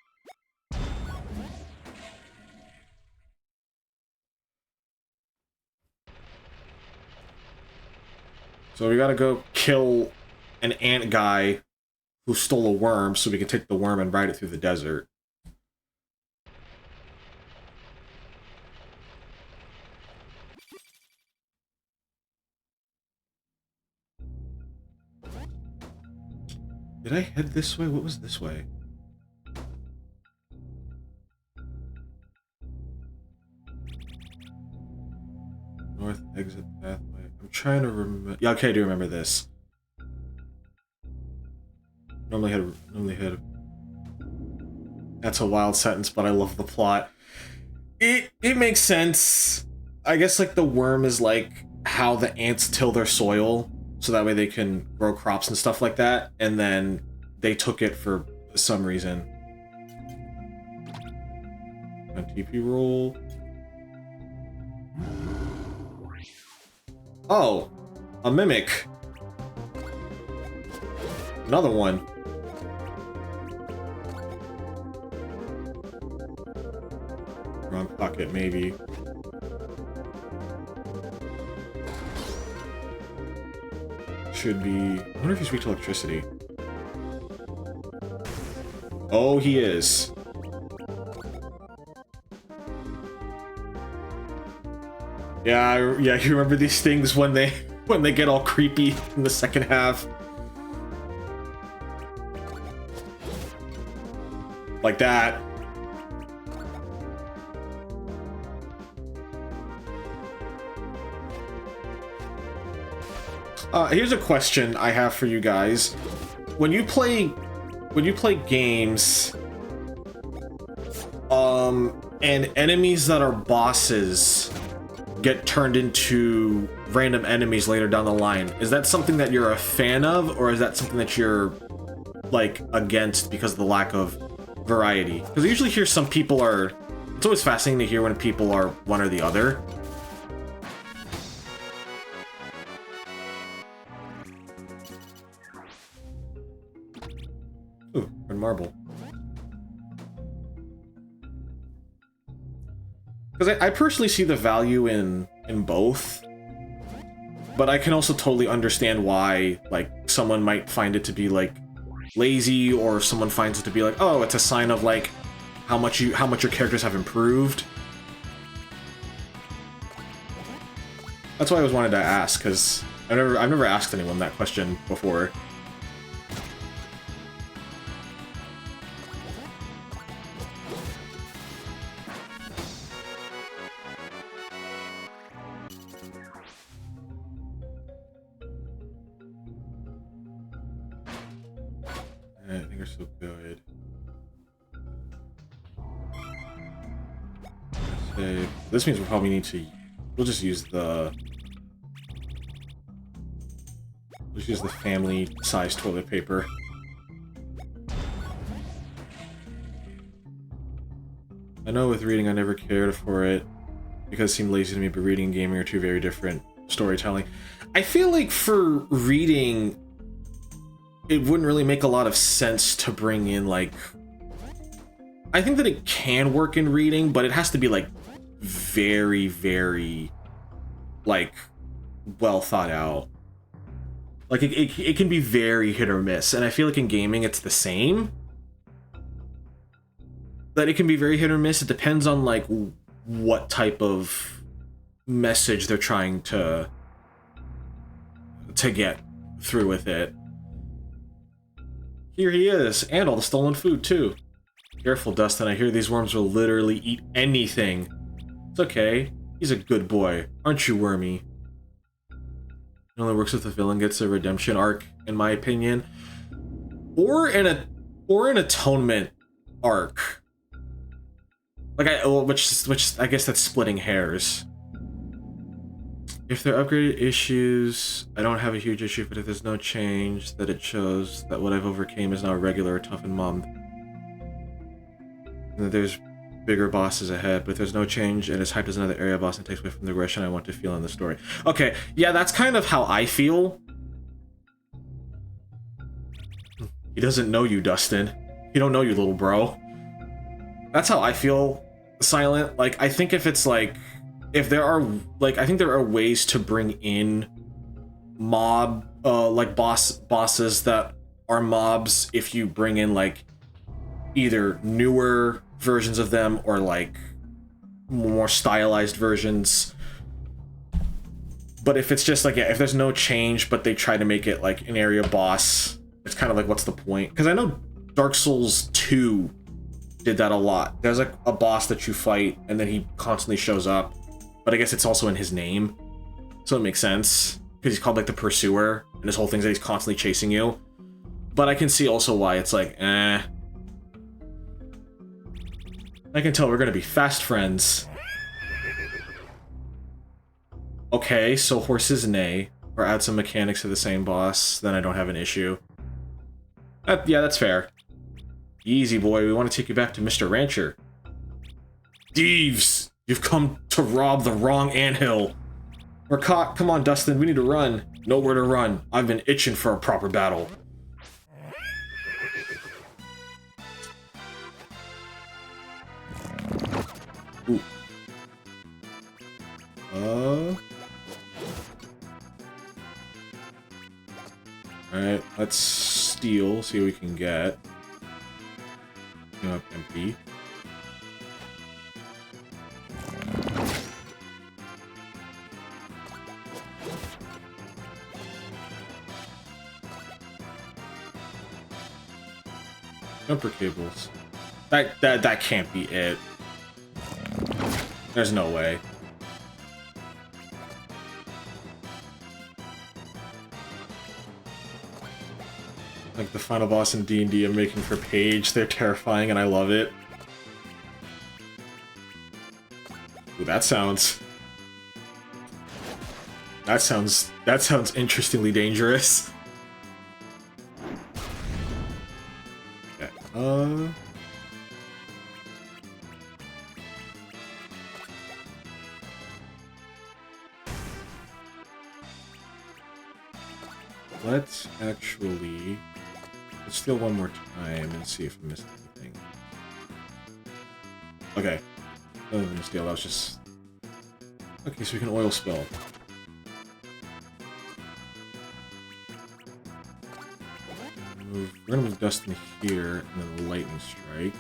So we gotta go kill an ant guy who stole a worm so we can take the worm and ride it through the desert. Did I head this way? What was this way? North exit pathway. I'm trying to remember. Yeah, okay, I do remember this. Normally had. That's a wild sentence, but I love the plot. It makes sense. I guess like the worm is like how the ants till their soil, so that way they can grow crops and stuff like that, and then they took it for some reason. A TP roll. Oh, a mimic. Another one. Wrong pocket, maybe. Should be... I wonder if he's weak to electricity. Oh, he is. Yeah, you remember these things when they get all creepy in the second half. Like that. Here's a question I have for you guys. When you play games, and enemies that are bosses get turned into random enemies later down the line, is that something that you're a fan of, or is that something that you're, like, against because of the lack of variety? Because I usually hear some people are... It's always fascinating to hear when people are one or the other. Ooh, red marble. Because I personally see the value in both, but I can also totally understand why, like, someone might find it to be, like, lazy, or someone finds it to be like, oh, it's a sign of, like, how much your characters have improved. That's why I always wanted to ask, because I've never asked anyone that question before. I think they're so good. This means we'll probably need to. We'll just use the. Let's use the family-sized toilet paper. I know with reading I never cared for it because it seemed lazy to me, but reading and gaming are two very different storytelling. I feel like for reading, it wouldn't really make a lot of sense to bring in, like... I think that it can work in reading, but it has to be, like, very, very, like, well thought out. Like, it can be very hit or miss, and I feel like in gaming it's the same. That it can be very hit or miss. It depends on, like, what type of message they're trying to get through with it. Here he is, and all the stolen food, too. Careful, Dustin, I hear these worms will literally eat anything. It's okay. He's a good boy. Aren't you, Wormy? It only works if the villain gets a redemption arc, in my opinion. Or an atonement arc. Like, which I guess that's splitting hairs. If they're upgraded issues, I don't have a huge issue, but if there's no change, that it shows that what I've overcame is now a regular toughened mob. And that there's bigger bosses ahead, but if there's no change and it's hyped as another area boss and takes away from the aggression I want to feel in the story. Okay, yeah, that's kind of how I feel. He doesn't know you, Dustin. He don't know you, little bro. That's how I feel, Silent. Like, I think if it's like, if there are, like, I think there are ways to bring in mob, like bosses that are mobs if you bring in, like, either newer versions of them or, like, more stylized versions. But if it's just like, yeah, if there's no change, but they try to make it like an area boss, it's kind of like, what's the point? Because I know Dark Souls 2 did that a lot. There's like a boss that you fight and then he constantly shows up, but I guess it's also in his name, so it makes sense because he's called like the Pursuer and his whole thing's that he's constantly chasing you. But I can see also why it's like, I can tell we're gonna be fast friends. Okay, so horses neigh, or add some mechanics to the same boss, then I don't have an issue. Yeah, that's fair. Easy, boy, we want to take you back to Mr. Rancher. Thieves! You've come to rob the wrong anthill. We're caught. Come on, Dustin, we need to run. Nowhere to run. I've been itching for a proper battle. Ooh. Alright, let's steal, see what we can get. Empty. Jumper cables. That can't be it. There's no way. Like the final boss in D&D I'm making for Paige, they're terrifying and I love it. Ooh, that sounds interestingly dangerous. Okay, let's actually Let's steal one more time and see if I missed anything. Okay. Other than steal, that was just... Okay, so we can oil spill. We're gonna move Dustin here, and then Lightning Strike.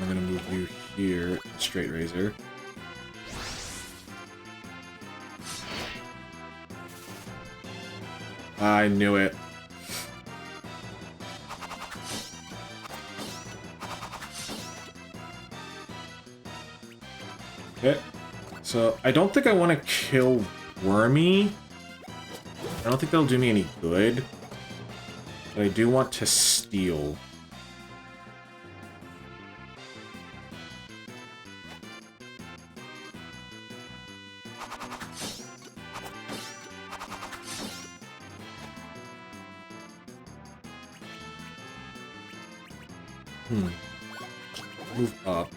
We're gonna move you here, Straight Razor. I knew it. Okay, so I don't think I want to kill Wormy. I don't think that'll do me any good. But I do want to steal. Move up.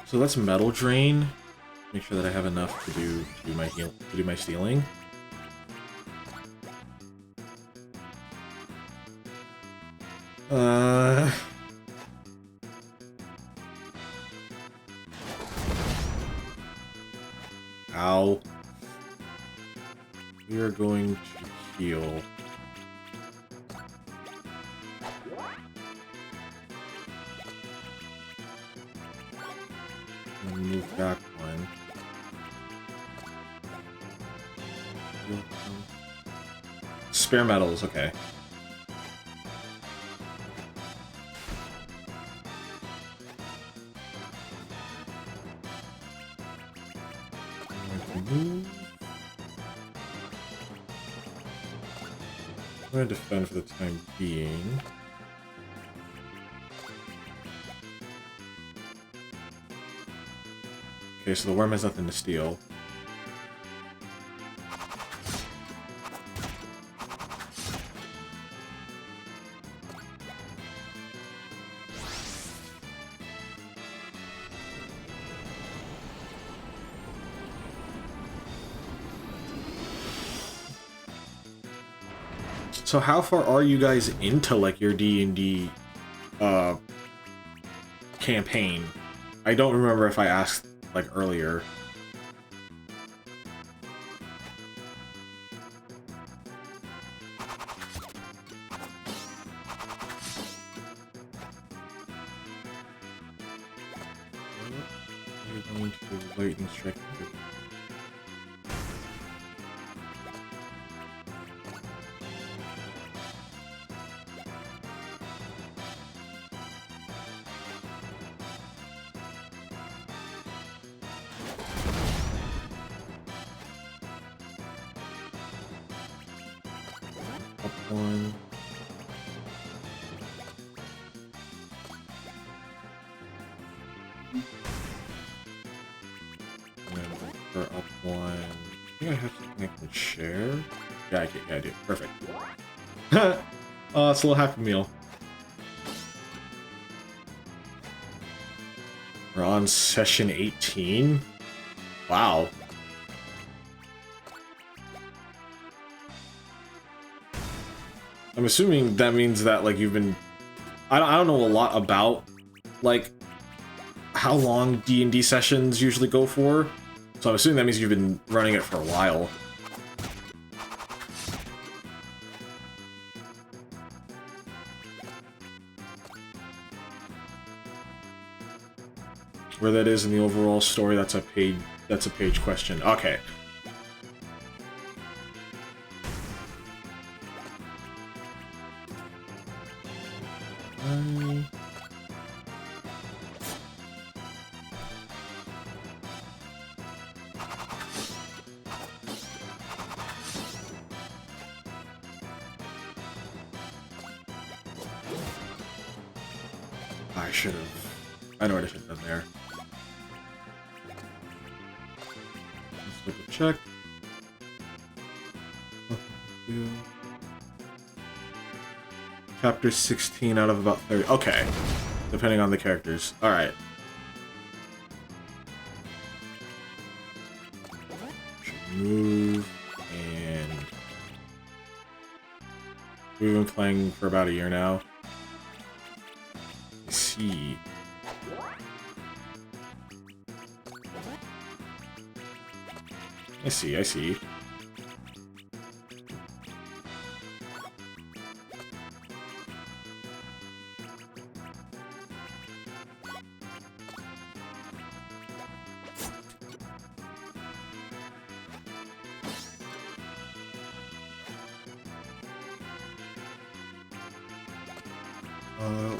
So let's Metal Drain. Make sure that I have enough to do my stealing. Ow. We are going to heal. And move back one. Spare metals, okay. I'm going to defend for the time being. Okay, so the worm has nothing to steal. So how far are you guys into, like, your D&D campaign? I don't remember if I asked, like, earlier. I'm going to Lightning Strike. One. And then for up one. I think I have something I can share. Yeah, I do. Perfect. It's a little Happy Meal. We're on session 18. Wow. I'm assuming that means that, like, you've been... I don't know a lot about, like, how long D&D sessions usually go for. So I'm assuming that means you've been running it for a while. Where that is in the overall story, that's a page question. Okay. I should have. I know what I should have done there. Let's double check. Chapter 16 out of about 30. Okay. Depending on the characters. Alright. move, and we've been playing for about a year now. Let's see. I see.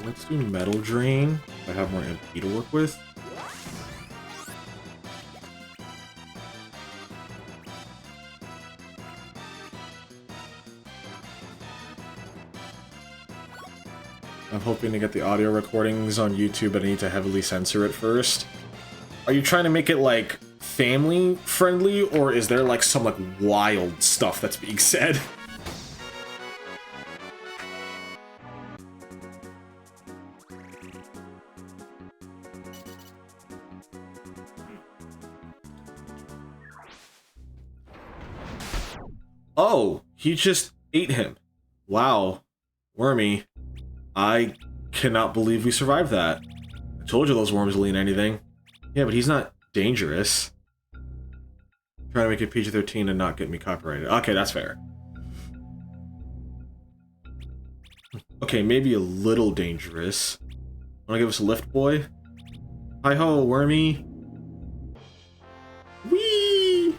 Let's do Metal Drain. I have more MP to work with. I'm hoping to get the audio recordings on YouTube, but I need to heavily censor it first. Are you trying to make it, like, family-friendly, or is there, like, some, like, wild stuff that's being said? Oh, he just ate him. Wow. Wormy. I cannot believe we survived that. I told you those worms will eat anything. Yeah, but he's not dangerous. Trying to make it PG-13 and not get me copyrighted. Okay, that's fair. Okay, maybe a little dangerous. Wanna give us a lift, boy? Hi-ho, Wormy. Whee!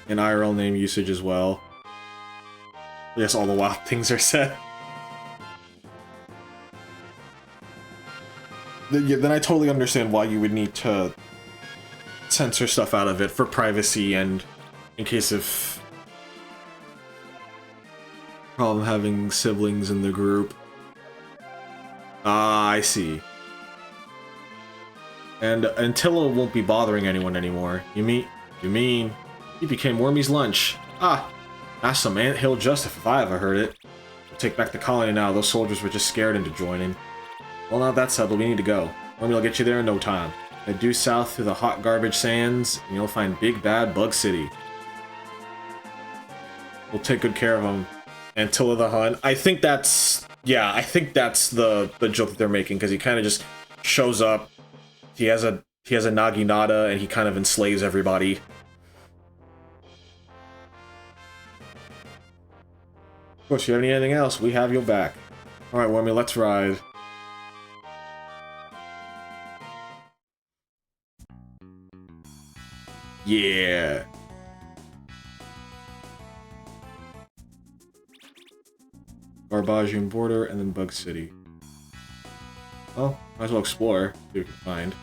And IRL name usage as well. Yes, all the wild things are set. Then I totally understand why you would need to censor stuff out of it for privacy and in case of problem having siblings in the group. Ah, I see. And Antilla won't be bothering anyone anymore. You mean he became Wormy's lunch. Ah, that's some anthill justice if I ever heard it. We'll take back the colony now. Those soldiers were just scared into joining. Well, now that's settled, we need to go. Wormy will get you there in no time. Head due south through the hot garbage sands, and you'll find Big Bad Bug City. We'll take good care of them. Antilla the Hun. I think that's... yeah, I think that's the joke that they're making, because he kind of just shows up. He has a Naginata, and he kind of enslaves everybody. Of course, if you have anything else, we have your back. Alright, Wormy, let's ride. Yeah. Garbagian Border, and then Bug City. Well, might as well explore, see what we can find.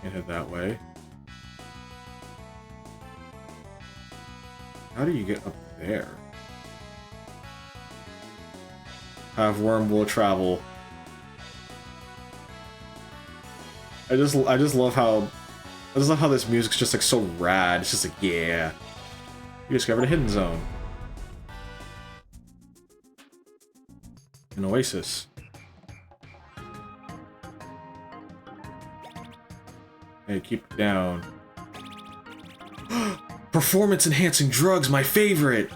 Can't head that way. How do you get up there? Have worm will travel. I just love how this music's just like so rad. It's just like, yeah. You discovered a hidden zone. An oasis. Hey, keep it down. Performance-enhancing drugs, my favorite!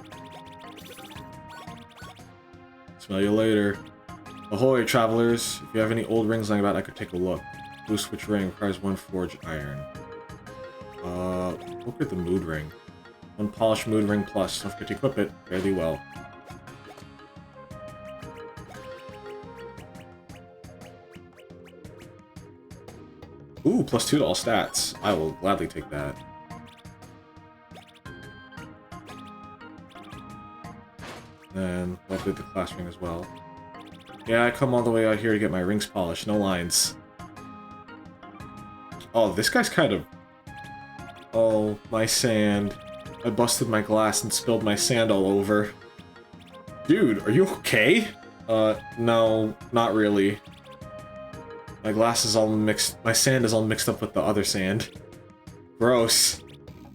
Smell you later. Ahoy, travelers. If you have any old rings lying about, I could take a look. Blue switch ring requires 1 forged iron. Look at the mood ring. 1 polished mood ring plus. Don't forget to equip it. Fairly well. Ooh, +2 to all stats. I will gladly take that. And we'll update the class ring as well. Yeah, I come all the way out here to get my rings polished. No lines. Oh, this guy's kind of... oh, my sand. I busted my glass and spilled my sand all over. Dude, are you okay? No, not really. My glass is all mixed... my sand is all mixed up with the other sand. Gross.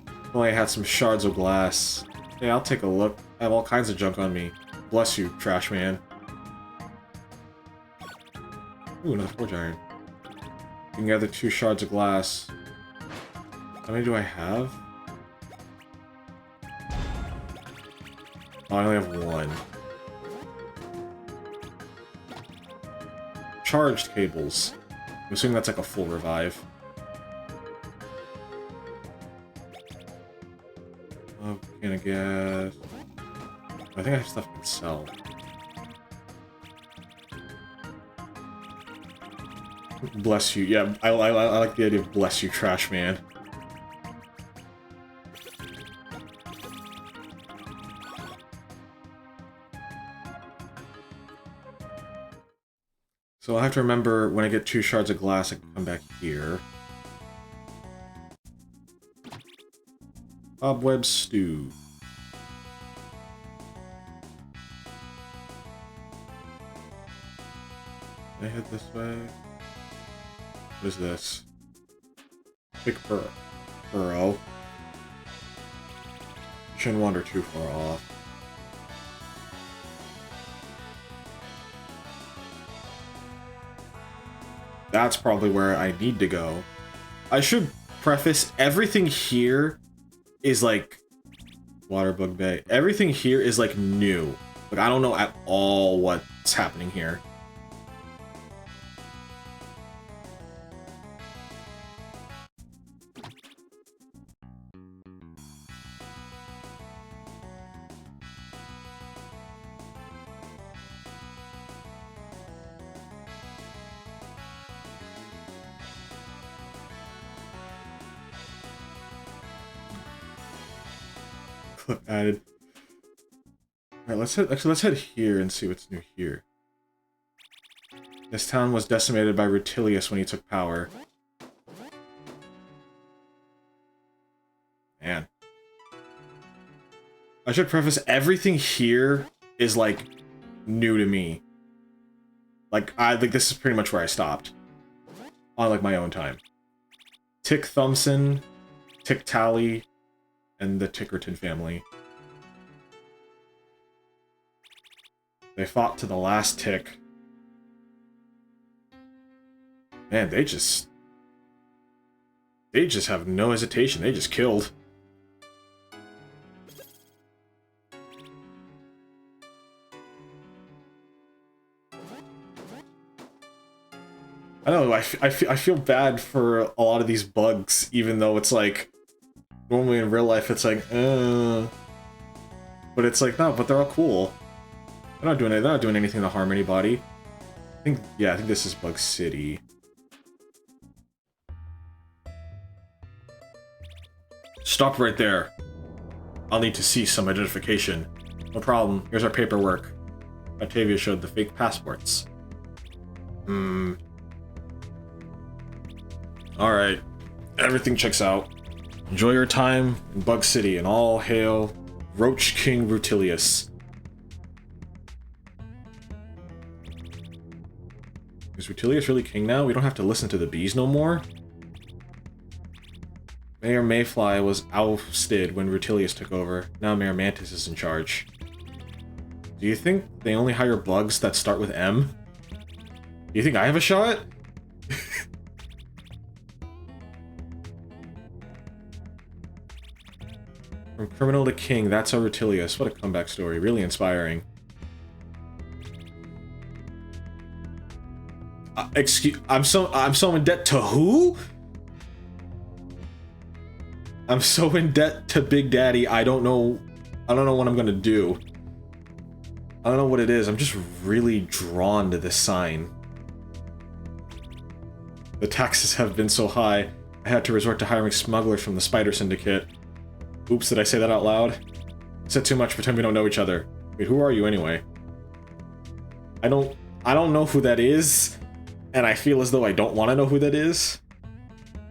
If only I had some shards of glass. Hey, I'll take a look. I have all kinds of junk on me. Bless you, trash man. Ooh, another forge iron. You can gather 2 shards of glass. How many do I have? Oh, I only have 1. Charged cables. I'm assuming that's like a full revive. Oh, can I guess? I think I have stuff I can sell. Bless you. Yeah, I like the idea of bless you, trash man. So I'll have to remember when I get 2 shards of glass, I can come back here. Cobweb stew. Can I head this way? What is this? Big burrow. Shouldn't wander too far off. That's probably where I need to go. I should preface, everything here is like Waterbug Bay. Everything here is like new. Like I don't know at all what's happening here. Clip added. Alright, let's head here and see what's new here. This town was decimated by Rutilius when he took power. Man. I should preface, everything here is like new to me. Like this is pretty much where I stopped. On like my own time. Tick Thumbson, Tick Tally, and the Tickerton family. They fought to the last tick. Man, they just have no hesitation. They just killed. I don't know, I feel bad for a lot of these bugs, even though it's like, normally in real life it's like, but it's like, no, but they're all cool. They're not doing anything to harm anybody. I think this is Bug City. Stop right there. I'll need to see some identification. No problem, here's our paperwork. Octavia showed the fake passports. Alright, everything checks out. Enjoy your time in Bug City, and all hail Roach King Rutilius. Is Rutilius really king now? We don't have to listen to the bees no more? Mayor Mayfly was ousted when Rutilius took over. Now Mayor Mantis is in charge. Do you think they only hire bugs that start with M? Do you think I have a shot? From criminal to king, that's our Rutilius. What a comeback story. Really inspiring. Excuse, I'm so in debt to who? I'm so in debt to Big Daddy. I don't know what I'm gonna do. I don't know what it is. I'm just really drawn to this sign. The taxes have been so high, I had to resort to hiring smugglers from the Spider Syndicate. Oops, did I say that out loud? I said too much, pretend we don't know each other. Wait, who are you anyway? I don't know who that is, and I feel as though I don't want to know who that is.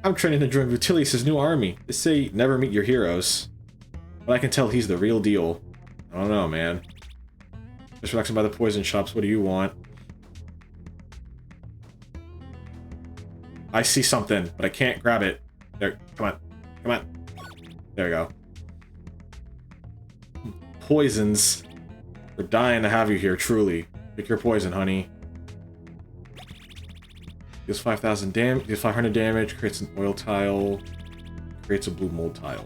I'm training to join Rutilius' new army. They say never meet your heroes. But I can tell he's the real deal. I don't know, man. Just relaxing by the poison shops, what do you want? I see something, but I can't grab it. There, come on. Come on. There we go. poisons. We're dying to have you here, truly. Pick your poison, honey. Deals 5,000 damage, deals 500 damage, creates an oil tile, creates a blue mold tile.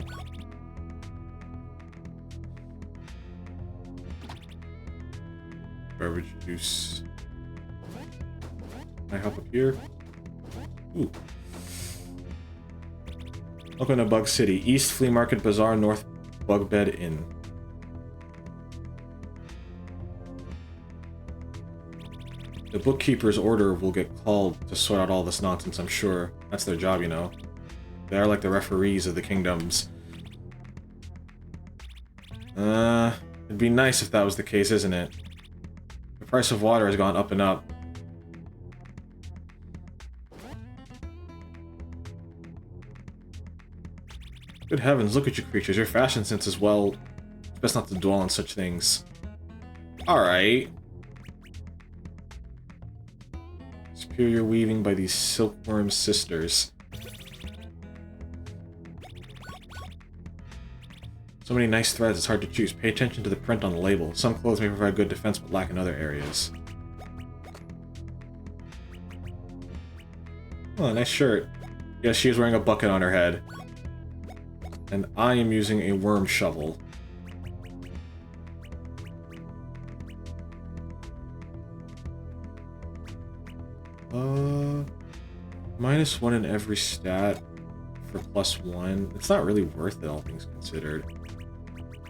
Beverage juice. Can I help up here? Ooh. Welcome to Bug City. East Flea Market Bazaar, North Bug Bed Inn. The bookkeeper's order will get called to sort out all this nonsense, I'm sure. That's their job, you know. They are like the referees of the kingdoms. It'd be nice if that was the case, isn't it? The price of water has gone up and up. Good heavens, look at you creatures. Your fashion sense is, well, it's best not to dwell on such things. Alright. Superior weaving by these silkworm sisters. So many nice threads, it's hard to choose. Pay attention to the print on the label. Some clothes may provide good defense, but lack in other areas. Oh, nice shirt. Yes, she is wearing a bucket on her head. And I am using a worm shovel. -1 in every stat for +1. It's not really worth it, all things considered.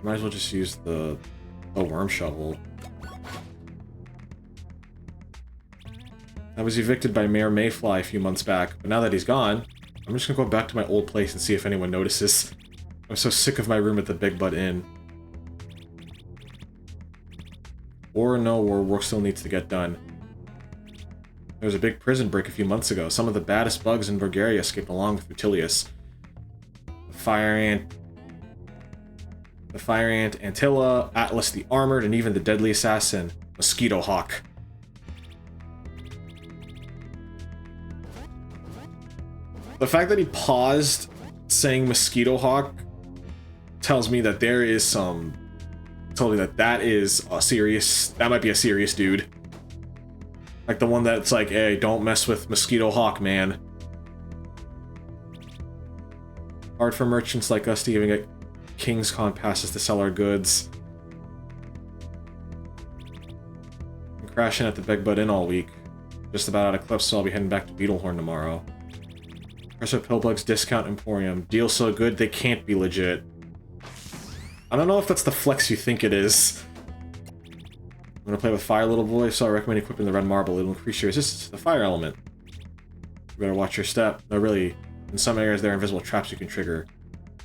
Might as well just use the worm shovel. I was evicted by Mayor Mayfly a few months back, but now that he's gone, I'm just gonna go back to my old place and see if anyone notices. I'm so sick of my room at the Big Butt Inn. War or no war, work still needs to get done. There was a big prison break a few months ago. Some of the baddest bugs in Bulgaria escaped along with Rutilius. The Fire Ant, Antilla, Atlas the Armored, and even the deadly assassin, Mosquito Hawk. The fact that he paused saying Mosquito Hawk tells me that there is some... Told me that that is a serious... That might be a serious dude. Like the one that's like, hey, don't mess with Mosquito Hawk, man. Hard for merchants like us to even get King's Con passes to sell our goods. I'm crashing at the Big Butt Inn all week. Just about out of clips, so I'll be heading back to Beetlehorn tomorrow. Professor Pillbug's Discount Emporium. Deal so good they can't be legit. I don't know if that's the flex you think it is. I'm gonna play with fire, little boy, so I recommend equipping the red marble. It'll increase your resistance to the fire element. You better watch your step. No, really. In some areas, there are invisible traps you can trigger.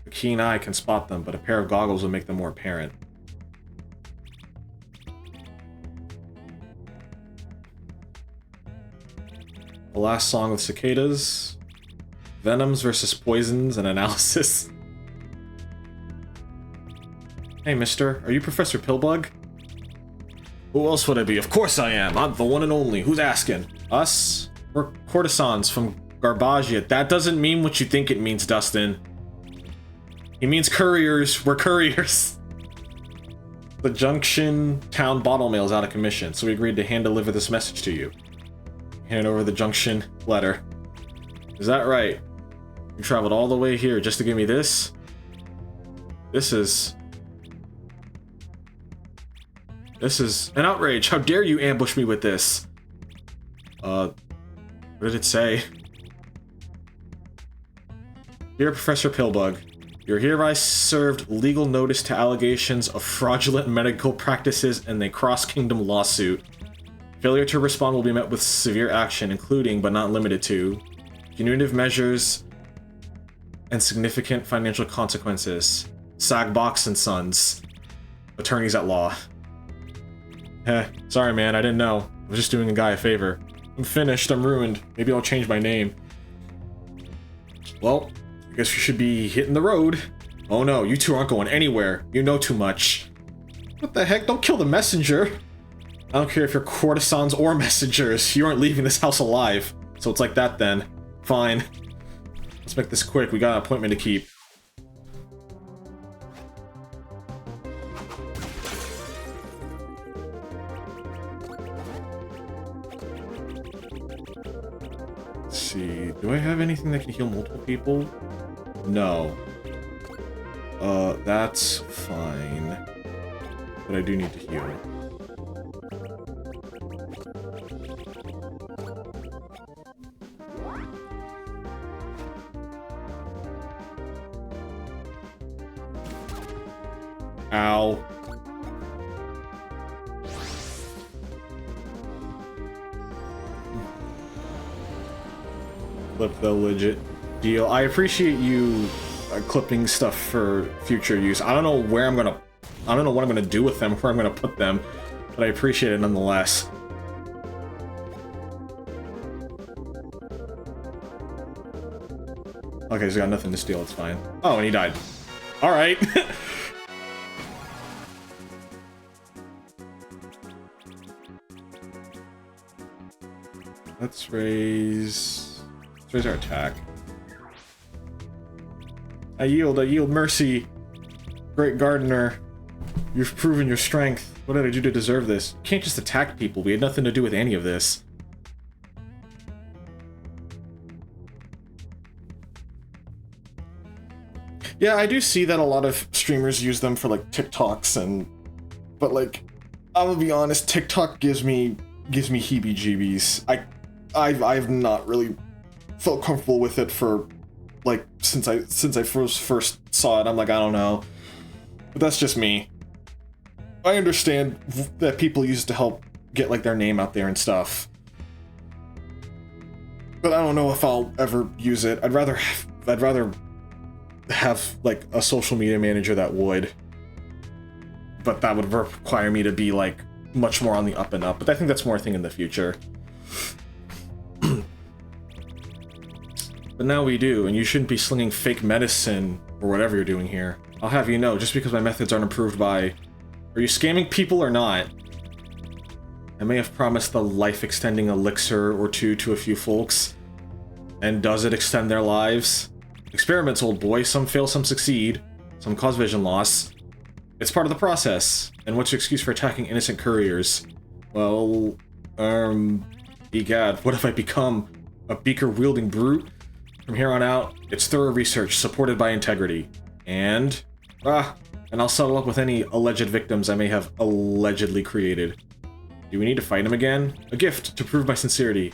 A keen eye can spot them, but a pair of goggles will make them more apparent. The last song with cicadas. Venoms versus poisons and analysis. Hey, mister, are you Professor Pillbug? Who else would I be? Of course I am! I'm the one and only. Who's asking? Us? We're courtesans from Garbagia. That doesn't mean what you think it means, Dustin. He means couriers. We're couriers. The Junction Town bottle mail is out of commission, so we agreed to hand-deliver this message to you. Hand over the Junction letter. Is that right? You traveled all the way here just to give me this? This is an outrage. How dare you ambush me with this? What did it say? Dear Professor Pillbug, you're hereby served legal notice to allegations of fraudulent medical practices and a cross-kingdom lawsuit. Failure to respond will be met with severe action, including, but not limited to, punitive measures and significant financial consequences. Sagbox and Sons. Attorneys at law. Sorry man, I didn't know. I was just doing a guy a favor. I'm finished, I'm ruined. Maybe I'll change my name. Well, I guess we should be hitting the road. Oh no, you two aren't going anywhere. You know too much. What the heck? Don't kill the messenger. I don't care if you're courtesans or messengers. You aren't leaving this house alive. So it's like that then. Fine. Let's make this quick. We got an appointment to keep. Let's see. Do I have anything that can heal multiple people? No. That's fine. But I do need to heal. Ow. Flip the legit deal. I appreciate you clipping stuff for future use. I don't know what I'm gonna do with them, where I'm gonna put them, but I appreciate it nonetheless. Okay, he's got nothing to steal, it's fine. Oh, and he died. Alright. Let's raise our attack. I yield mercy. Great gardener. You've proven your strength. What did I do to deserve this? You can't just attack people. We had nothing to do with any of this. Yeah, I do see that a lot of streamers use them for like TikToks but like, I'm gonna be honest, TikTok gives me heebie-jeebies. I've not really felt comfortable with it for like since I first saw it. I'm like, I don't know, but that's just me. I understand that people use it to help get like their name out there and stuff, but I don't know if I'll ever use it. I'd rather have like a social media manager that would, but that would require me to be like much more on the up and up. But I think that's more a thing in the future. But now we do, and you shouldn't be slinging fake medicine or whatever you're doing here. I'll have you know, just because my methods aren't approved by... Are you scamming people or not? I may have promised the life-extending elixir or two to a few folks. And does it extend their lives? Experiments, old boy. Some fail, some succeed. Some cause vision loss. It's part of the process. And what's your excuse for attacking innocent couriers? Well, egad, what have I become? A beaker-wielding brute? From here on out, it's thorough research, supported by integrity. And I'll settle up with any alleged victims I may have allegedly created. Do we need to fight him again? A gift to prove my sincerity.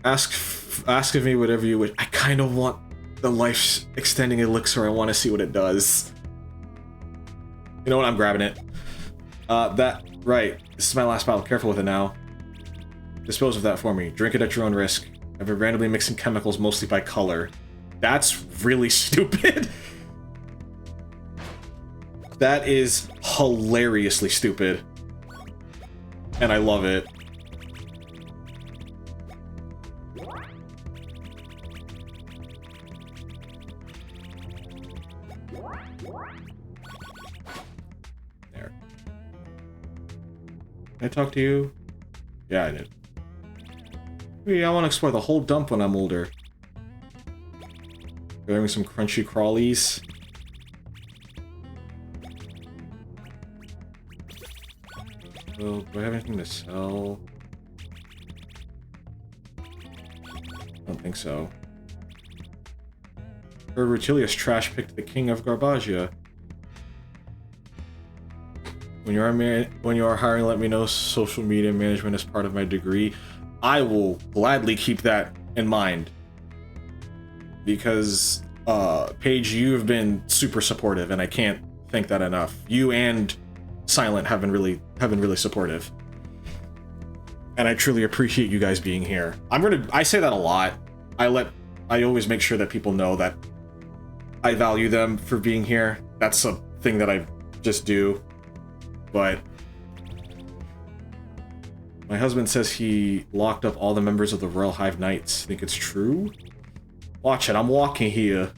Ask of me whatever you wish. I kind of want the life-extending elixir. I want to see what it does. You know what? I'm grabbing it. Right. This is my last bottle. Careful with it now. Dispose of that for me. Drink it at your own risk. I've been randomly mixing chemicals mostly by color. That's really stupid. That is hilariously stupid. And I love it. There. Can I talk to you? Yeah, I did. Maybe I want to explore the whole dump when I'm older. Grabbing some crunchy crawlies. Well, do I have anything to sell? I don't think so. Heard Rutilius trash picked the king of Garbagia. When you are hiring, let me know. Social media management is part of my degree. I will gladly keep that in mind. Because, Paige, you have been super supportive, and I can't thank that enough. You and Silent have been really supportive. And I truly appreciate you guys being here. I say that a lot. I always make sure that people know that I value them for being here. That's a thing that I just do. But my husband says he locked up all the members of the Royal Hive Knights. Think it's true? Watch it, I'm walking here.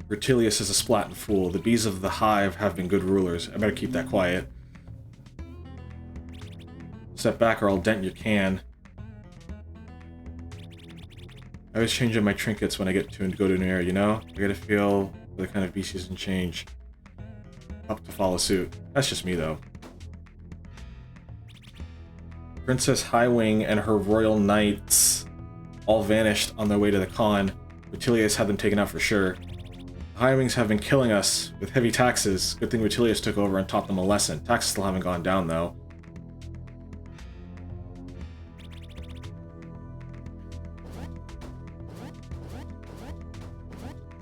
Rutilius is a splatin fool. The bees of the hive have been good rulers. I better keep that quiet. Step back or I'll dent your can. I always change up my trinkets when I go to a new area, you know? I gotta feel for the kind of beast season change. Up to follow suit. That's just me, though. Princess Highwing and her royal knights all vanished on their way to the con. Rutilius had them taken out for sure. The Highwings have been killing us with heavy taxes. Good thing Rutilius took over and taught them a lesson. Taxes still haven't gone down, though.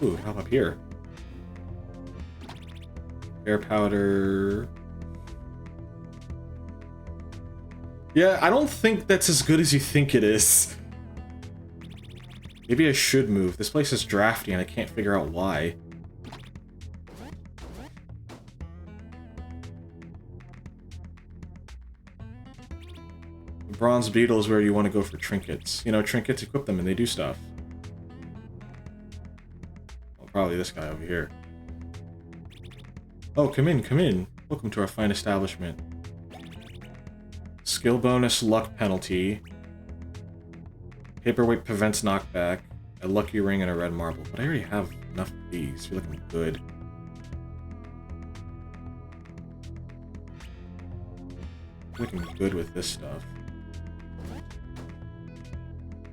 Ooh, hop up here. Air powder. Yeah, I don't think that's as good as you think it is. Maybe I should move. This place is drafty and I can't figure out why. The Bronze Beetle is where you want to go for trinkets. You know, trinkets equip them and they do stuff. Oh, probably this guy over here. Oh, come in, come in. Welcome to our fine establishment. Skill bonus, luck penalty. Paperweight prevents knockback. A lucky ring and a red marble. But I already have enough of these. I feel like I'm good. I feel like I'm good with this stuff.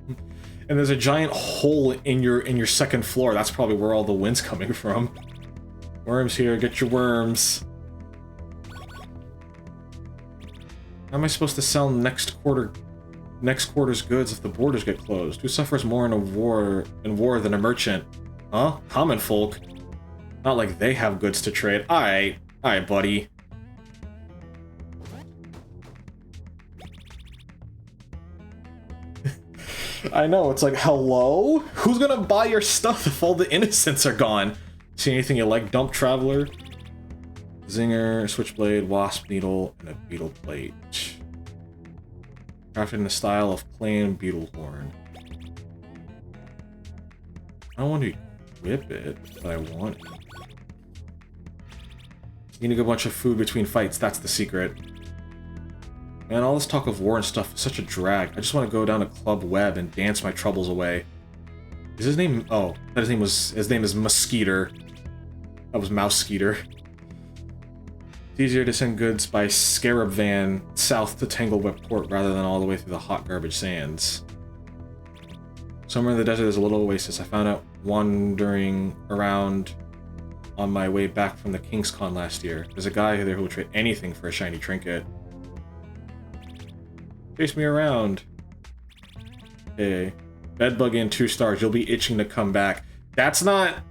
And there's a giant hole in your second floor. That's probably where all the wind's coming from. Worms here, get your worms. How am I supposed to sell next quarter's goods if the borders get closed? Who suffers more in war than a merchant? Huh? Common folk. Not like they have goods to trade. Alright, buddy. I know, it's like, hello? Who's gonna buy your stuff if all the innocents are gone? See anything you like, Dump Traveler? Zinger, Switchblade, Wasp Needle, and a Beetle Plate. Crafted in the style of plain Beetle Horn. I don't want to equip it, but I want it. Eating a bunch of food between fights, that's the secret. Man, all this talk of war and stuff is such a drag. I just want to go down to Club Web and dance my troubles away. Is his name... Oh, his name is Muskeeter. That was Mouseskeeter. It's easier to send goods by Scarab Van south to Tangleweb Port rather than all the way through the hot garbage sands. Somewhere in the desert there's a little oasis. I found out wandering around on my way back from the King's Con last year. There's a guy there who will trade anything for a shiny trinket. Chase me around. Hey. Bedbug in 2 stars. You'll be itching to come back. That's not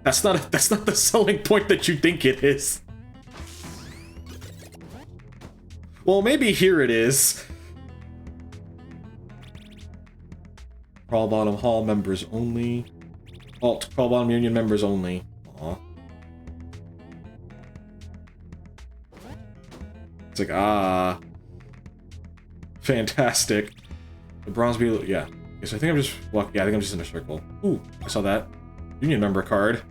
the selling point that you think it is. Well, maybe here it is. Crawl Bottom Hall members only. Alt Crawl Bottom Union members only. Aw. It's like, ah. Fantastic. The Bronze Beetle, yeah. Okay, so I think I'm just walking. Yeah, I think I'm just in a circle. Ooh, I saw that. Union member card.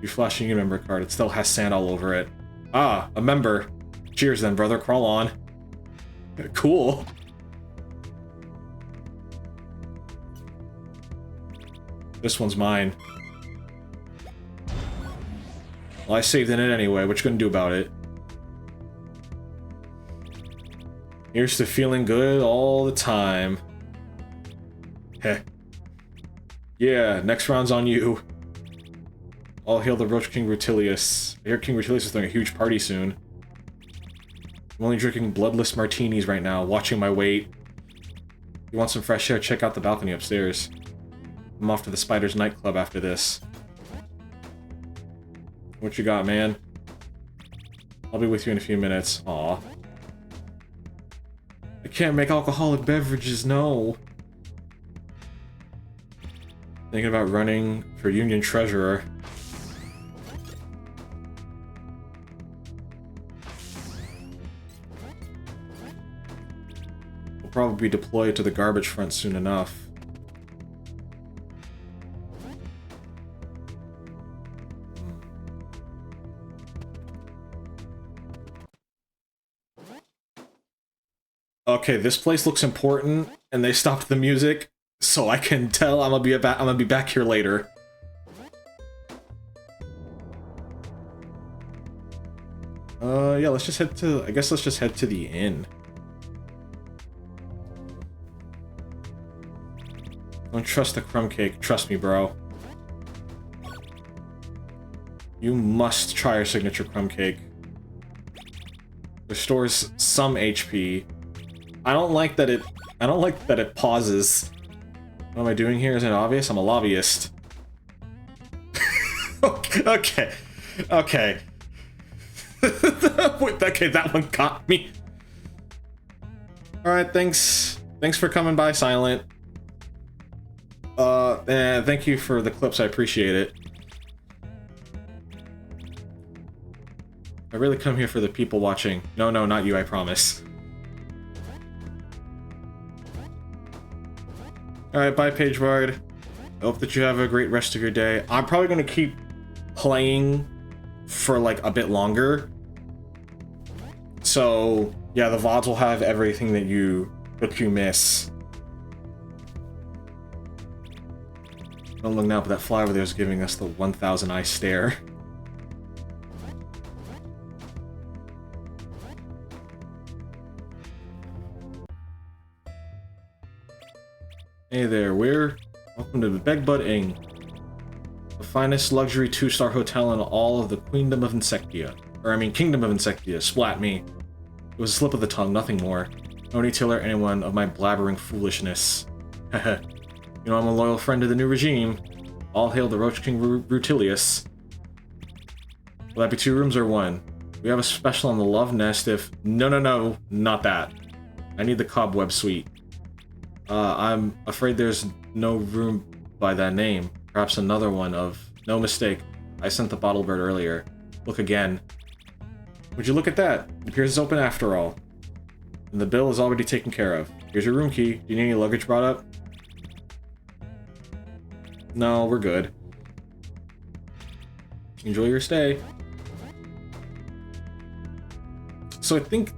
You flash a union member card, it still has sand all over it. Ah, a member. Cheers then, brother. Crawl on. Cool. This one's mine. Well, I saved in it anyway. What you gonna do about it? Here's to feeling good all the time. Heh. Yeah, next round's on you. All hail the Roach King Rutilius. I hear King Rutilius is throwing a huge party soon. I'm only drinking bloodless martinis right now, watching my weight. If you want some fresh air, check out the balcony upstairs. I'm off to the Spider's nightclub after this. What you got, man? I'll be with you in a few minutes. Aw. I can't make alcoholic beverages, no. Thinking about running for Union Treasurer. We'll probably be deployed to the garbage front soon enough. Okay, this place looks important, and they stopped the music, so I can tell I'm gonna be back here later. Yeah, let's just head to... I guess let's just head to the inn. Don't trust the crumb cake. Trust me, bro. You must try our signature crumb cake. Restores some HP. I don't like that it pauses. What am I doing here? Isn't it obvious? I'm a lobbyist. Okay. Okay. Okay, that one got me. Alright, thanks. Thanks for coming by, Silent. And thank you for the clips, I appreciate it. I really come here for the people watching. No, not you, I promise. Alright, bye, Page Bard. I hope that you have a great rest of your day. I'm probably gonna keep playing for like a bit longer. So yeah, the VODs will have everything that you miss. Don't look now, but that fly over there is giving us the 1,000 eye stare. Hey there, welcome to the Begbud Inn, the finest luxury 2-star hotel in all of the Queendom of Insectia. Or I mean, Kingdom of Insectia, splat me. It was a slip of the tongue, nothing more. No need to alert anyone of my blabbering foolishness. Heh. You know I'm a loyal friend to the new regime. All hail the Roach King Rutilius. Will that be 2 rooms or 1? We have a special on the Love Nest if... No, not that. I need the Cobweb Suite. I'm afraid there's no room by that name. Perhaps another one of... No mistake. I sent the bottle bird earlier. Look again. Would you look at that? It appears it's open after all. And the bill is already taken care of. Here's your room key. Do you need any luggage brought up? No, we're good. Enjoy your stay. So I think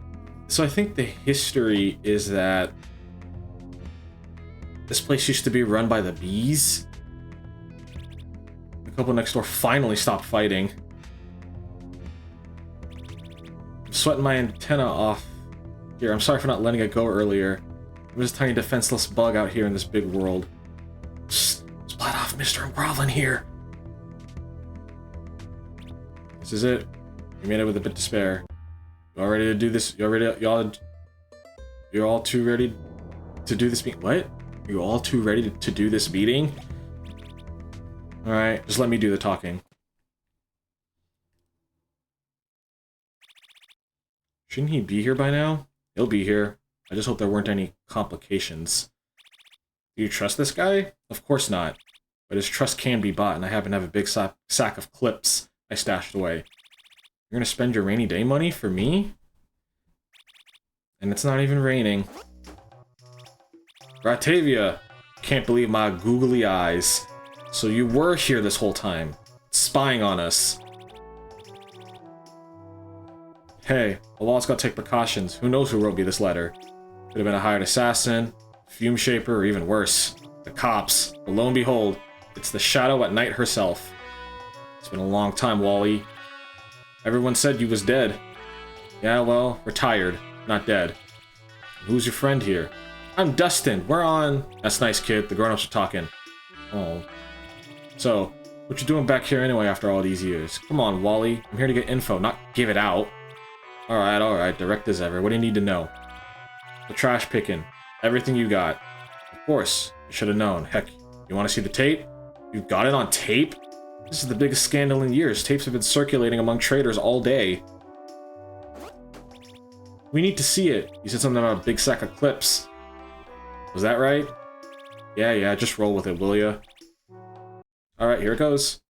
the history is that this place used to be run by the bees. The couple next door finally stopped fighting. I'm sweating my antenna off here. I'm sorry for not letting it go earlier. I'm just a tiny defenseless bug out here in this big world. Splat off, Mr. I'm groveling here. This is it. You made it with a bit to spare. You all ready to do this? You're all too ready to do this meeting? What? You all too ready to do this meeting? Alright, just let me do the talking. Shouldn't he be here by now? He'll be here. I just hope there weren't any complications. Do you trust this guy? Of course not. But his trust can be bought, and I happen to have a big sack of clips I stashed away. You're gonna spend your rainy day money for me? And it's not even raining. Ratavia! Can't believe my googly eyes. So you were here this whole time, spying on us. Hey, the law's gotta take precautions. Who knows who wrote me this letter? Could have been a hired assassin, fume shaper, or even worse, the cops. But lo and behold, it's the Shadow at Night herself. It's been a long time, Wally. Everyone said you was dead. Yeah, well, retired, not dead. Who's your friend here? I'm Dustin. We're on... That's nice, kid. The grown-ups are talking. Oh. So, what you doing back here anyway after all these years? Come on, Wally. I'm here to get info, not give it out. Alright. Direct as ever. What do you need to know? The trash picking. Everything you got. Of course. You should have known. Heck, you want to see the tape? You got it on tape? This is the biggest scandal in years. Tapes have been circulating among traders all day. We need to see it. You said something about a big sack of clips. Was that right? Yeah, just roll with it, will ya? Alright, here it goes.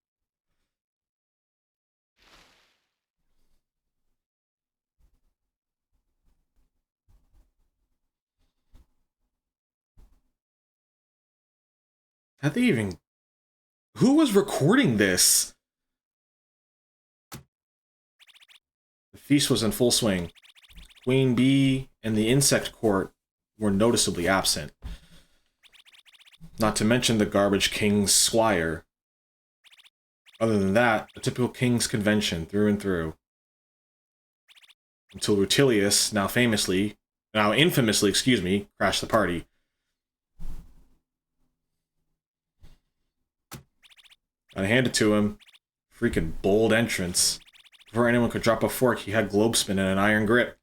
How'd they even... Who was recording this? The feast was in full swing. Queen Bee and the insect court were noticeably absent. Not to mention the garbage king's squire. Other than that, a typical king's convention through and through. until Rutilius, now infamously, excuse me, crashed the party. I handed to him. Freaking bold entrance. Before anyone could drop a fork, he had globe spin and an iron grip.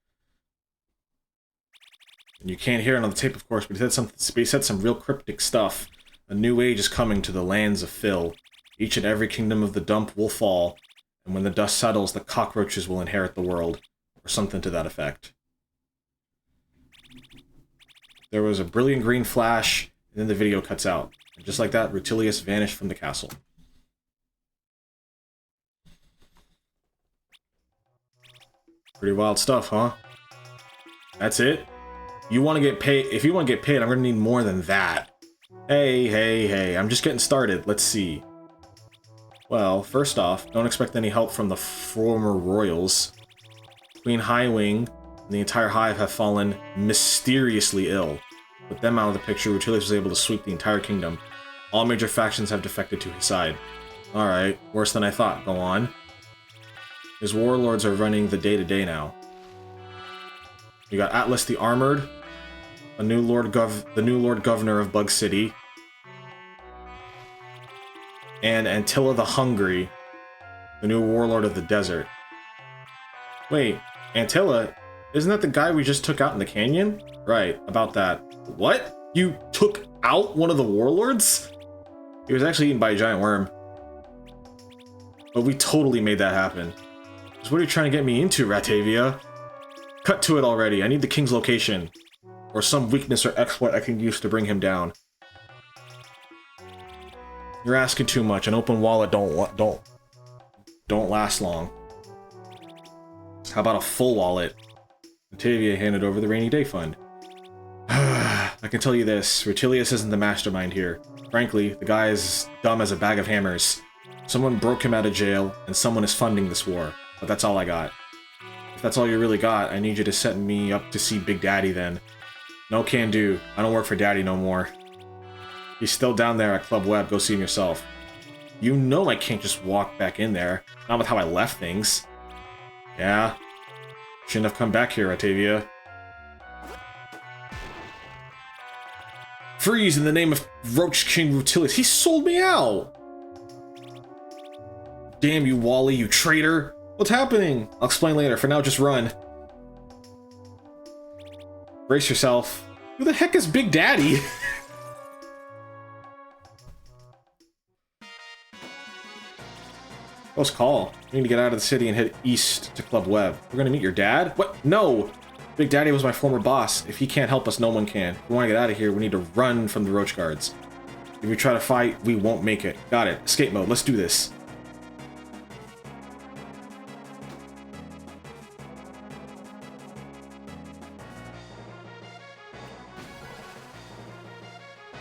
And you can't hear it on the tape, of course, but he said some real cryptic stuff. A new age is coming to the lands of Phil. Each and every kingdom of the dump will fall, and when the dust settles, the cockroaches will inherit the world. Or something to that effect. There was a brilliant green flash, and then the video cuts out. And just like that, Rutilius vanished from the castle. Pretty wild stuff, huh? That's it? You want to get paid? If you want to get paid, I'm going to need more than that. Hey, I'm just getting started. Let's see. Well, first off, don't expect any help from the former royals. Queen Highwing and the entire hive have fallen mysteriously ill. With them out of the picture, Rutilius was able to sweep the entire kingdom. All major factions have defected to his side. Alright, worse than I thought. Go on. His warlords are running the day-to-day now. You got Atlas the Armored, the new Lord Governor of Bug City, and Antilla the Hungry, the new warlord of the desert. Wait, Antilla? Isn't that the guy we just took out in the canyon? Right, about that. What? You took out one of the warlords? He was actually eaten by a giant worm. But we totally made that happen. So what are you trying to get me into, Ratavia? Cut to it already. I need the king's location. Or some weakness or exploit I can use to bring him down. You're asking too much. An open wallet don't last long. How about a full wallet? Ratavia handed over the rainy day fund. I can tell you this, Rutilius isn't the mastermind here. Frankly, the guy is dumb as a bag of hammers. Someone broke him out of jail, and someone is funding this war. But that's all I got. If that's all you really got, I need you to set me up to see Big Daddy then. No can do. I don't work for Daddy no more. He's still down there at Club Web, go see him yourself. You know I can't just walk back in there. Not with how I left things. Yeah? Shouldn't have come back here, Ratavia. Freeze in the name of Roach King Rutilius. He sold me out! Damn you, Wally, you traitor! What's happening? I'll explain later. For now, just run. Brace yourself. Who the heck is Big Daddy? Close call. We need to get out of the city and head east to Club Web. We're gonna meet your dad? What? No! Big Daddy was my former boss. If he can't help us, no one can. If we want to get out of here, we need to run from the Roach Guards. If we try to fight, we won't make it. Got it. Escape mode. Let's do this.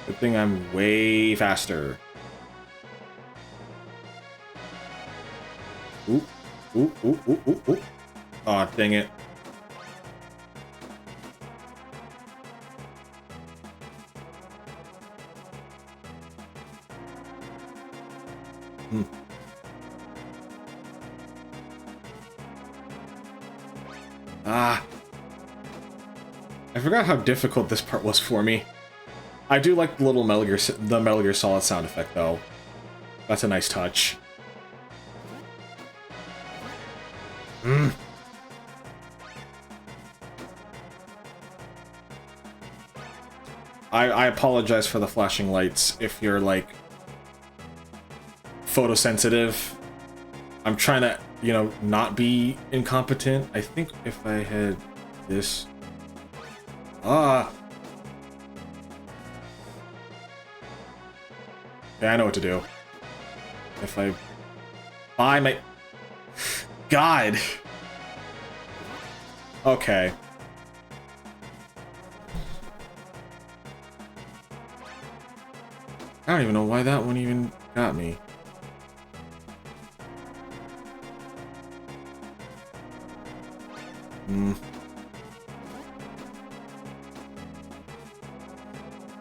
Good thing I'm way faster. Ooh. Ooh. Aw, dang it. I forgot how difficult this part was for me. I do like the little Metal Gear Solid sound effect, though. That's a nice touch. I apologize for the flashing lights if you're, like, photosensitive. I'm trying to, you know, not be incompetent. I think if I had this... Yeah, I know what to do. If I buy my... God! Okay. I don't even know why that one even got me.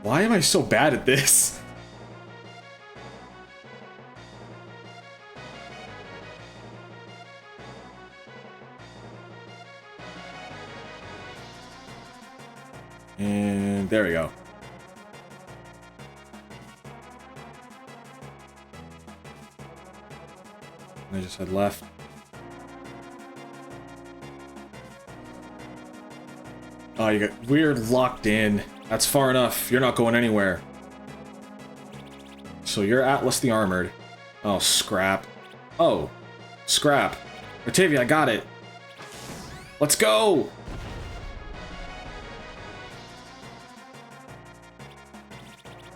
Why am I so bad at this? And there we go. I just head left. Oh, you got weird locked in. That's far enough. You're not going anywhere. So you're Atlas the Armored. Oh, scrap. Oh, scrap. Octavia, I got it. Let's go!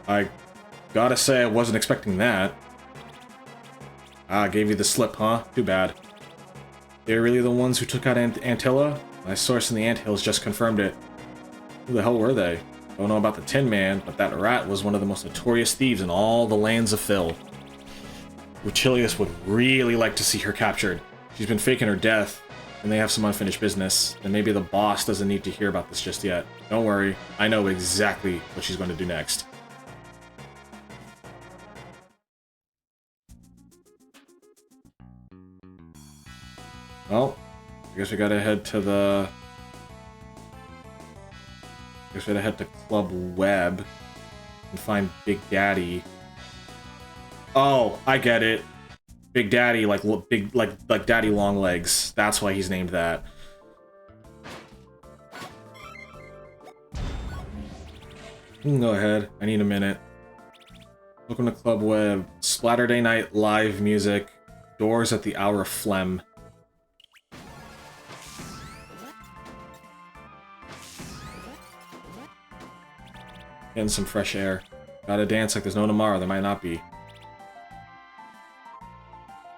I gotta say I wasn't expecting that. Ah, gave you the slip, huh? Too bad. They're really the ones who took out Antilla? My source in the Anthills just confirmed it. Who the hell were they? Don't know about the Tin Man, but that rat was one of the most notorious thieves in all the lands of Phil. Rutilius would really like to see her captured. She's been faking her death, and they have some unfinished business. And maybe the boss doesn't need to hear about this just yet. Don't worry, I know exactly what she's going to do next. Well, I guess we gotta head to the... I guess we gotta head to Club Web and find Big Daddy. Oh, I get it. Big Daddy, like Daddy Longlegs. That's why he's named that. You can go ahead. I need a minute. Welcome to Club Web. Splatterday night live music. Doors at the hour of phlegm. Getting some fresh air. Gotta dance like there's no tomorrow. There might not be.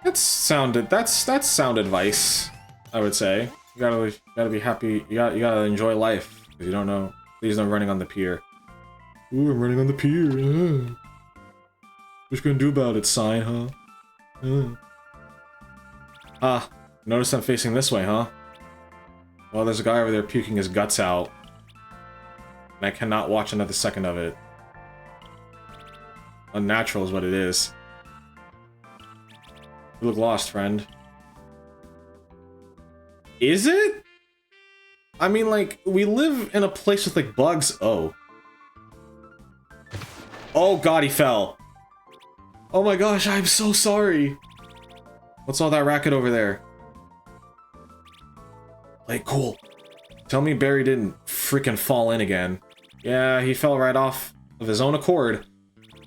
That's sound advice, I would say. You gotta be happy. You gotta enjoy life because you don't know. Please no running on the pier. Ooh, I'm running on the pier. What you gonna do about it, sign, huh? Ah, notice I'm facing this way, huh? Well, there's a guy over there puking his guts out. And I cannot watch another second of it. Unnatural is what it is. You look lost, friend. Is it? I mean, like, we live in a place with, like, bugs. Oh. Oh god, he fell. Oh my gosh, I'm so sorry. What's all that racket over there? Like, cool. Tell me Barry didn't freaking fall in again. Yeah, he fell right off of his own accord.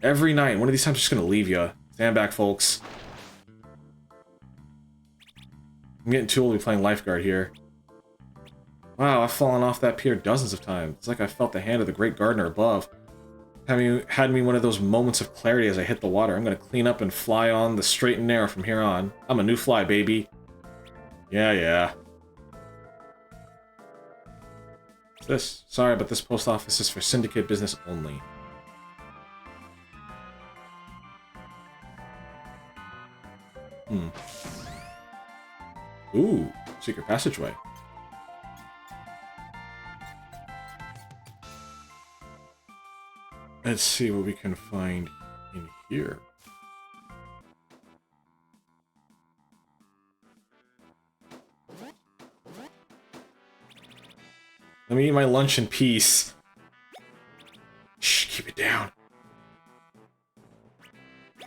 Every night. One of these times I'm just gonna leave you. Stand back, folks. I'm getting too old to be playing lifeguard here. Wow, I've fallen off that pier dozens of times. It's like I felt the hand of the great gardener above. Had me one of those moments of clarity as I hit the water. I'm gonna clean up and fly on the straight and narrow from here on. I'm a new fly, baby. Yeah. What's this? Sorry, but this post office is for syndicate business only. Ooh, secret passageway. Let's see what we can find in here. Let me eat my lunch in peace. Shh, keep it down.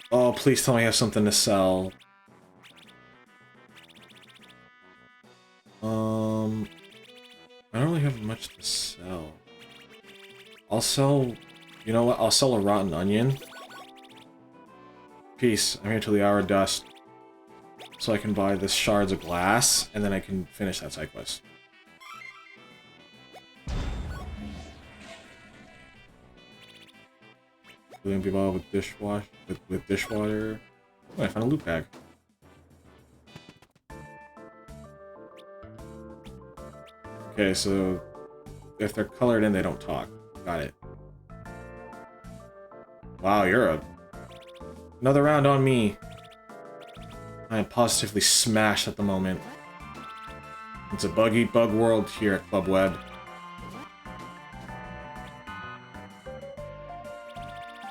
Oh, please tell me I have something to sell. I don't really have much to sell. I'll sell... You know what? I'll sell a rotten onion. Peace. I'm here till the hour of dusk. So I can buy this shards of glass, and then I can finish that side quest. William be involved with dishwash with dishwater. Oh, I found a loot bag. Okay, so if they're colored in, they don't talk. Got it. Wow, you're another round on me. I am positively smashed at the moment. It's a bug-eat-bug world here at Club Web.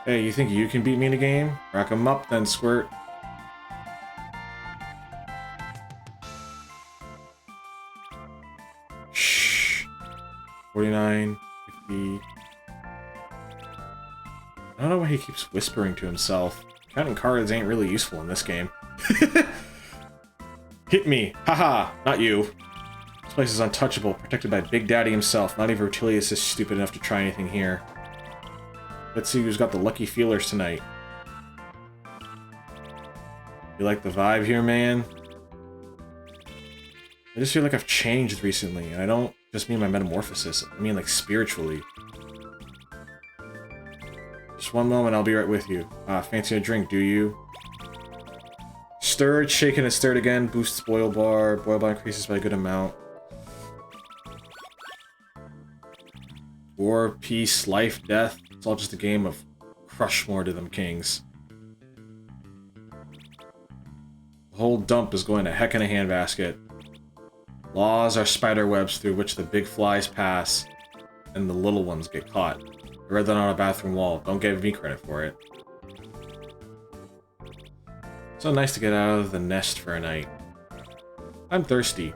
Hey, you think you can beat me in a game? Rack 'em up then, Squirt. Shh. 49, I don't know why he keeps whispering to himself. Counting cards ain't really useful in this game. Hit me! Haha! Not you. This place is untouchable, protected by Big Daddy himself. Not even Rutilius is stupid enough to try anything here. Let's see who's got the lucky feelers tonight. You like the vibe here, man? I just feel like I've changed recently, and I don't just mean my metamorphosis. I mean, like, spiritually. Just one moment, I'll be right with you. Fancy a drink, do you? Stirred, shaken, and stirred again. Boosts boil bar. Boil bar increases by a good amount. War, peace, life, death. It's all just a game of crush more to them kings. The whole dump is going to heck in a handbasket. Laws are spider webs through which the big flies pass, and the little ones get caught. I read that on a bathroom wall. Don't give me credit for it. So nice to get out of the nest for a night. I'm thirsty.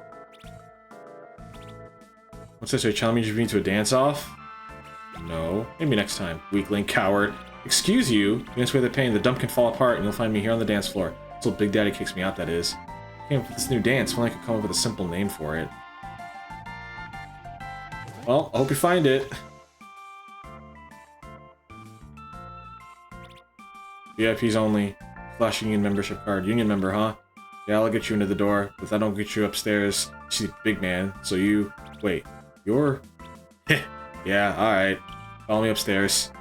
What's this? Are you challenging me to a dance-off? No. Maybe next time. Weakling, coward. Excuse you? Against way the pain, the dump can fall apart and you'll find me here on the dance floor. Until Big Daddy kicks me out, that is. I came up with this new dance. If only I could come up with a simple name for it. Well, I hope you find it. VIPs only. Flash Union membership card. Union member, huh? Yeah, I'll get you into the door. But if I don't get you upstairs, she's a big man. So you... Wait. You're... Yeah, alright. Follow me upstairs.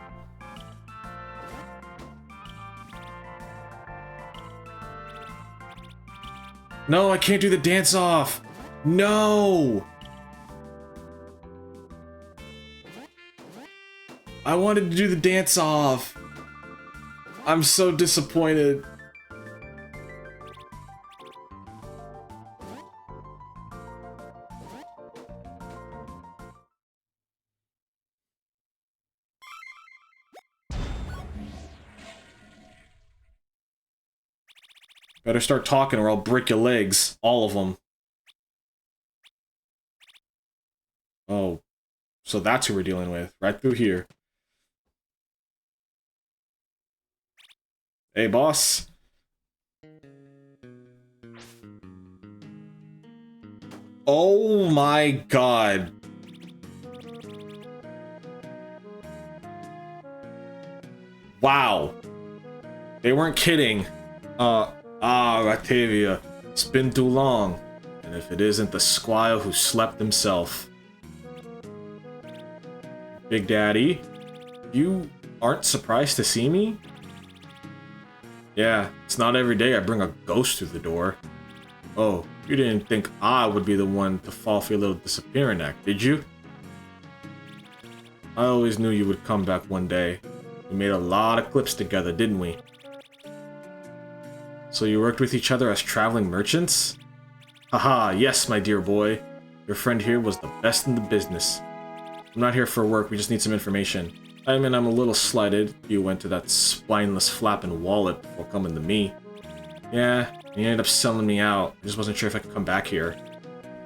No, I can't do the dance-off! No! I wanted to do the dance-off! I'm so disappointed. Better start talking or I'll break your legs. All of them. Oh. So that's who we're dealing with. Right through here. Hey, boss. Oh my god. Wow. They weren't kidding. Octavia. It's been too long. And if it isn't the squire who slept himself. Big Daddy, you aren't surprised to see me? Yeah, it's not every day I bring a ghost through the door. Oh, you didn't think I would be the one to fall for your little disappearing act, did you? I always knew you would come back one day. We made a lot of clips together, didn't we? So you worked with each other as traveling merchants? Haha, yes, my dear boy. Your friend here was the best in the business. I'm not here for work, we just need some information. I mean, I'm a little slighted. You went to that spineless flapping wallet before coming to me. Yeah, you ended up selling me out. I just wasn't sure if I could come back here.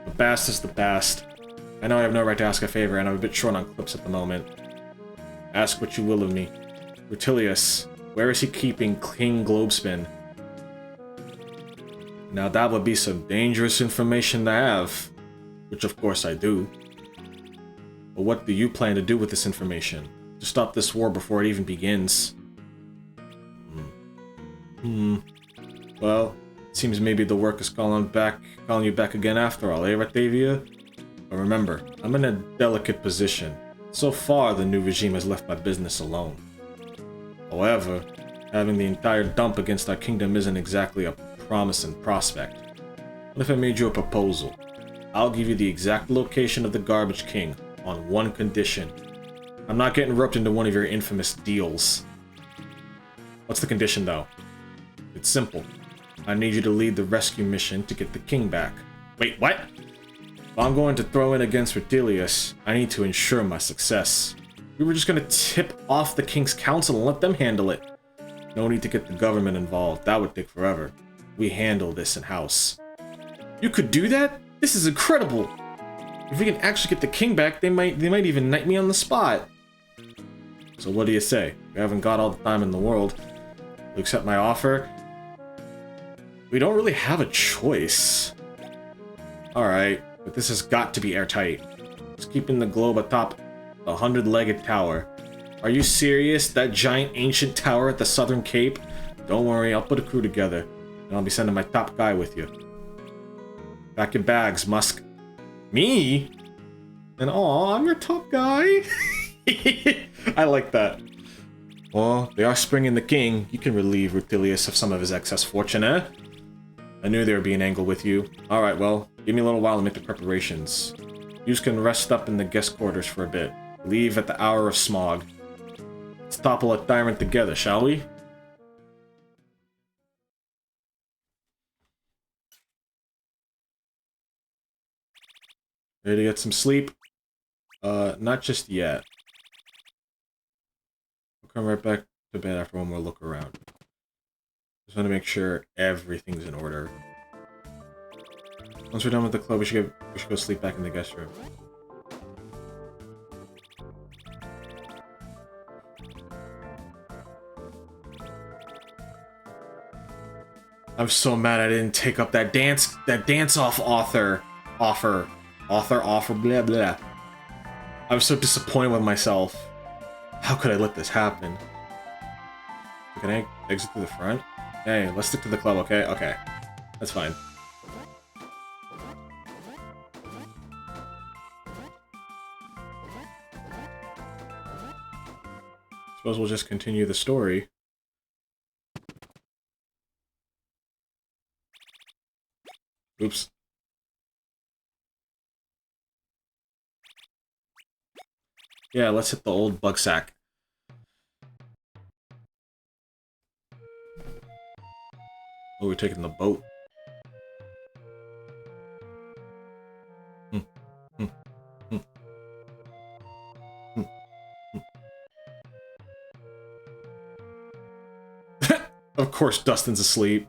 The past is the past. I know I have no right to ask a favor, and I'm a bit short on clips at the moment. Ask what you will of me. Rutilius, where is he keeping King Globespin? Now that would be some dangerous information to have. Which of course I do. But what do you plan to do with this information? To stop this war before it even begins? Well, it seems maybe the work is calling you back again after all, eh, Octavia? But remember, I'm in a delicate position. So far, the new regime has left my business alone. However, having the entire dump against our kingdom isn't exactly a promising prospect. What if I made you a proposal? I'll give you the exact location of the Garbage King on one condition. I'm not getting roped into one of your infamous deals. What's the condition, though? It's simple. I need you to lead the rescue mission to get the king back. Wait, what? If I'm going to throw in against Rutilius, I need to ensure my success. We were just going to tip off the king's council and let them handle it. No need to get the government involved. That would take forever. We handle this in-house. You could do that? This is incredible! If we can actually get the king back, they might even knight me on the spot. So what do you say? We haven't got all the time in the world to accept my offer. We don't really have a choice. Alright, but this has got to be airtight. It's keeping the globe atop a 100-legged tower. Are you serious? That giant ancient tower at the southern cape? Don't worry, I'll put a crew together. And I'll be sending my top guy with you. Pack your bags, Musk. Me? And aw, I'm your top guy? I like that. Well, they are springing the king. You can relieve Rutilius of some of his excess fortune, eh? I knew there would be an angle with you. Alright, well, give me a little while to make the preparations. You can rest up in the guest quarters for a bit. Leave at the hour of smog. Let's topple a tyrant together, shall we? Ready to get some sleep? Not just yet. We'll come right back to bed after one more look around. Just want to make sure everything's in order. Once we're done with the club, we should go sleep back in the guest room. I'm so mad I didn't take up that dance-off offer, blah blah. I was so disappointed with myself. How could I let this happen? Can I exit through the front? Hey, let's stick to the club, okay? Okay. That's fine. Suppose we'll just continue the story. Oops. Yeah, let's hit the old bug sack. Oh, we're taking the boat. Of course, Dustin's asleep.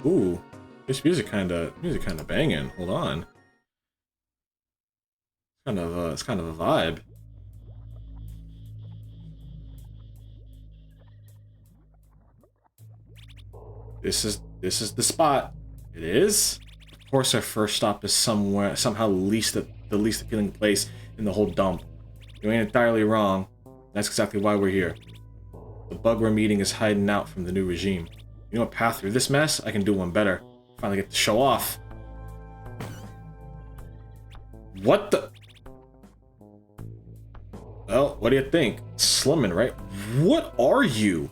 Ooh, this music kinda banging. Hold on, it's kind of a vibe. This is the spot. It is. Of course, our first stop is somehow the least appealing place in the whole dump. You ain't entirely wrong. That's exactly why we're here. The bug we're meeting is hiding out from the new regime. You know a path through this mess? I can do one better. Finally get to show off. What the? Well, what do you think? Slimming, right? What are you?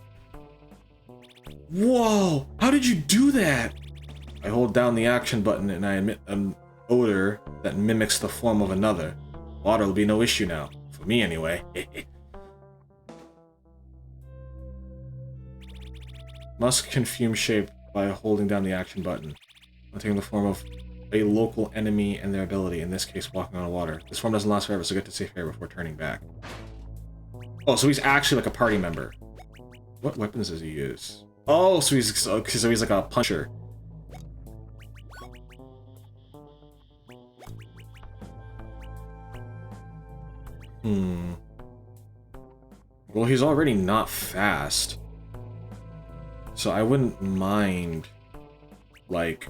Whoa! How did you do that? I hold down the action button and I emit an odor that mimics the form of another. Water will be no issue now. For me, anyway. Musk can fume shape by holding down the action button, taking the form of a local enemy and their ability, in this case walking on water. This form doesn't last forever, so get to safe hair before turning back. Oh, so he's actually like a party member. What weapons does he use? Oh, so he's like a puncher. Well, he's already not fast. So I wouldn't mind, like...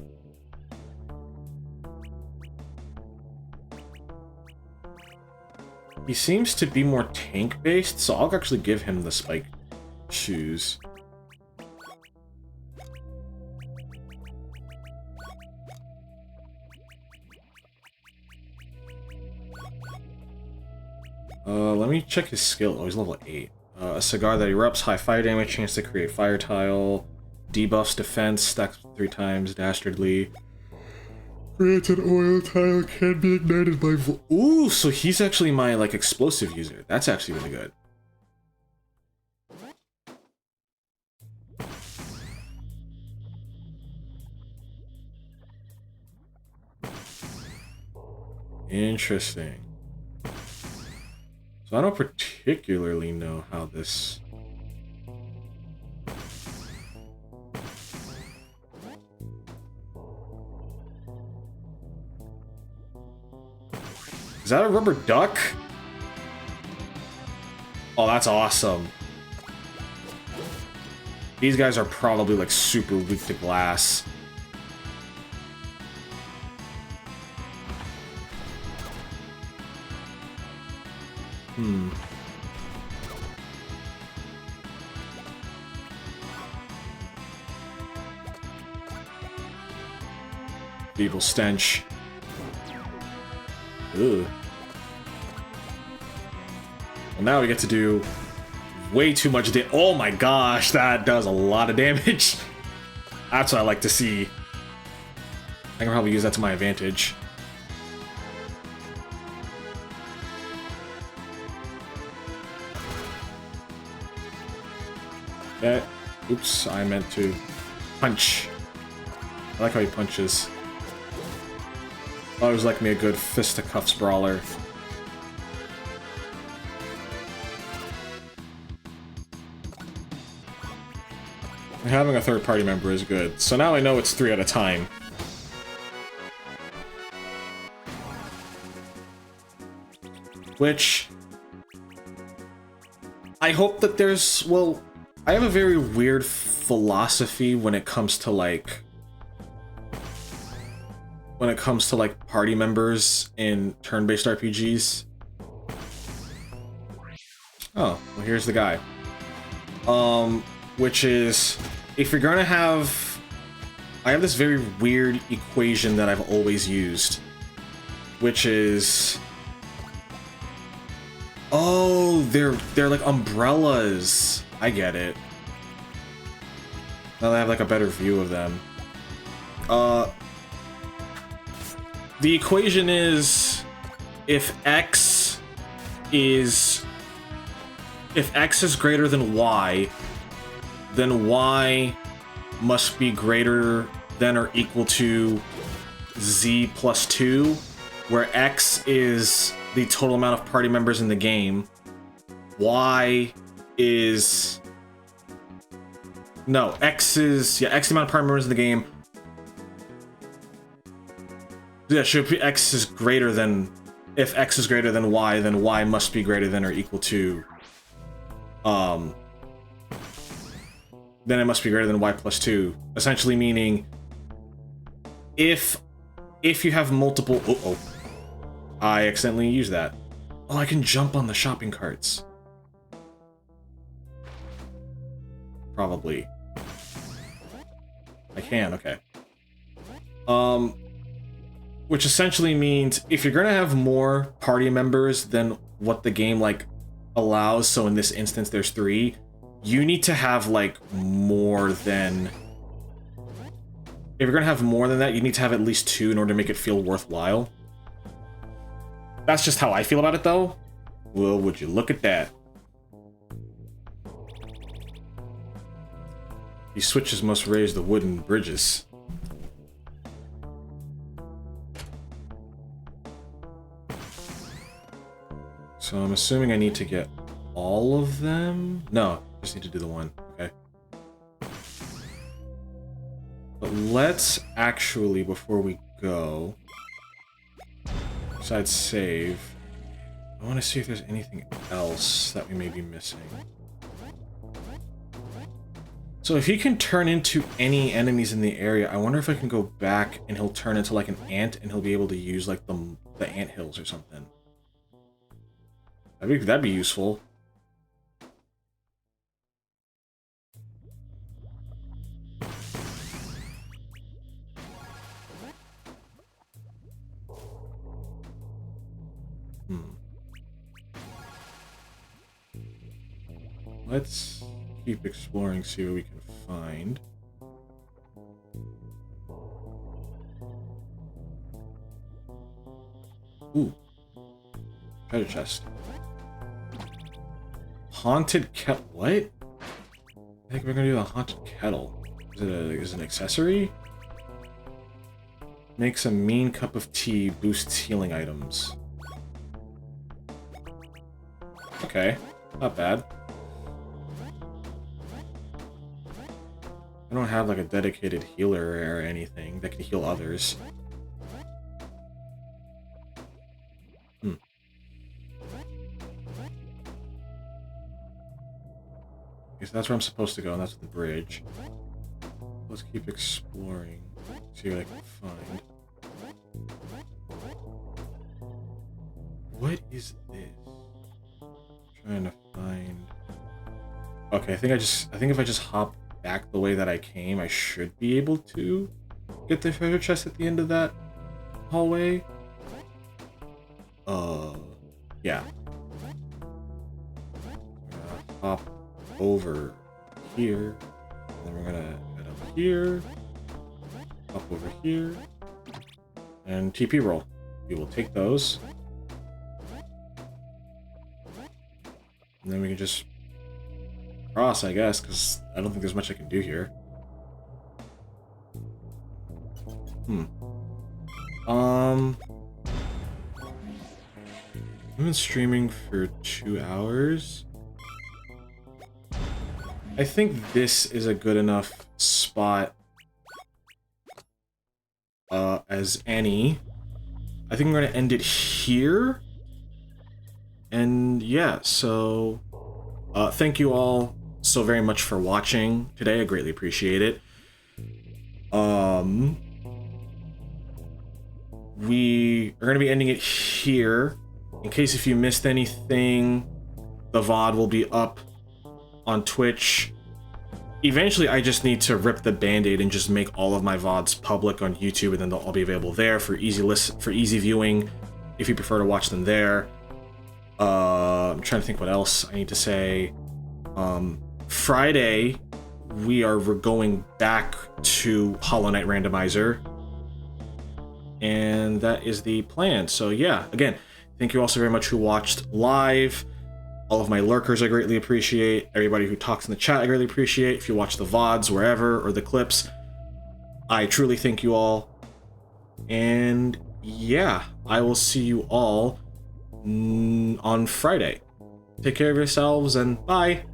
He seems to be more tank-based, so I'll actually give him the spike shoes. Let me check his skill. Oh, he's level 8. A cigar that erupts, high fire damage, chance to create fire tile, debuffs defense, stacks 3 times, dastardly. Granted, oil tile can be ignited by ooh, so he's actually my, like, explosive user. That's actually really good. Interesting. So I don't particularly know how this... Is that a rubber duck? Oh, that's awesome. These guys are probably, like, super weak to glass. Evil stench. Ugh. Well, now we get to do way too much damage. Oh my gosh, that does a lot of damage. That's what I like to see. I can probably use that to my advantage. Okay. Oops, I meant to punch. I like how he punches. Always like me a good fisticuffs brawler. Having a third party member is good. So now I know it's 3 at a time. Which... I hope that there's... Well, I have a very weird philosophy when it comes to, like... party members in turn-based RPGs. Oh, well, here's the guy. Which is, if you're gonna have... I have this very weird equation that I've always used. Which is... Oh, they're like umbrellas. I get it. Now that I have like a better view of them. The equation is if x is greater than y, then y must be greater than or equal to z plus 2, where x is the total amount of party members in the game. Y is... No, x is... Yeah, x the amount of party members in the game. Yeah, should be x is greater than... If x is greater than y, then y must be greater than or equal to... Then it must be greater than y plus 2. Essentially meaning... If you have multiple... Uh-oh. I accidentally used that. Oh, I can jump on the shopping carts. Probably. I can, okay. Which essentially means if you're gonna have more party members than what the game, like, allows, so in this instance there's 3, you need to have, like, more than... If you're gonna have more than that, you need to have at least 2 in order to make it feel worthwhile. That's just how I feel about it, though. Well, would you look at that? These switches must raise the wooden bridges. So I'm assuming I need to get all of them? No, just need to do the one. Okay. But let's actually, before we go... Besides save, I want to see if there's anything else that we may be missing. So if he can turn into any enemies in the area, I wonder if I can go back and he'll turn into like an ant and he'll be able to use like the ant hills or something. That'd be useful. Let's keep exploring, see what we can find. Ooh. Treasure chest. Haunted kettle. What? I think we're gonna do a haunted kettle. Is it an accessory? Makes a mean cup of tea, boosts healing items. Okay, not bad. I don't have like a dedicated healer or anything that can heal others. Okay, so that's where I'm supposed to go, and that's the bridge. Let's keep exploring. See what I can find. What is this? Trying to find. Okay, I think if I just hop back the way that I came, I should be able to get the treasure chest at the end of that hallway. Yeah. Hop over here, and then we're gonna head up here, up over here, and TP roll. We will take those, and then we can just cross, I guess, because I don't think there's much I can do here. I've been streaming for 2 hours. I think this is a good enough spot as any. I think we're gonna end it here. And yeah, so thank you all so very much for watching today. I greatly appreciate it. We are gonna be ending it here. In case if you missed anything, the VOD will be up on Twitch. Eventually, I just need to rip the band-aid and just make all of my VODs public on YouTube, and then they'll all be available there for easy viewing, if you prefer to watch them there. I'm trying to think what else I need to say. Friday, we're going back to Hollow Knight Randomizer, and that is the plan. So yeah, again, thank you all so very much who watched live. All of my lurkers I greatly appreciate. Everybody who talks in the chat I greatly appreciate. If you watch the VODs wherever, or the clips, I truly thank you all. And yeah, I will see you all on Friday. Take care of yourselves, and bye!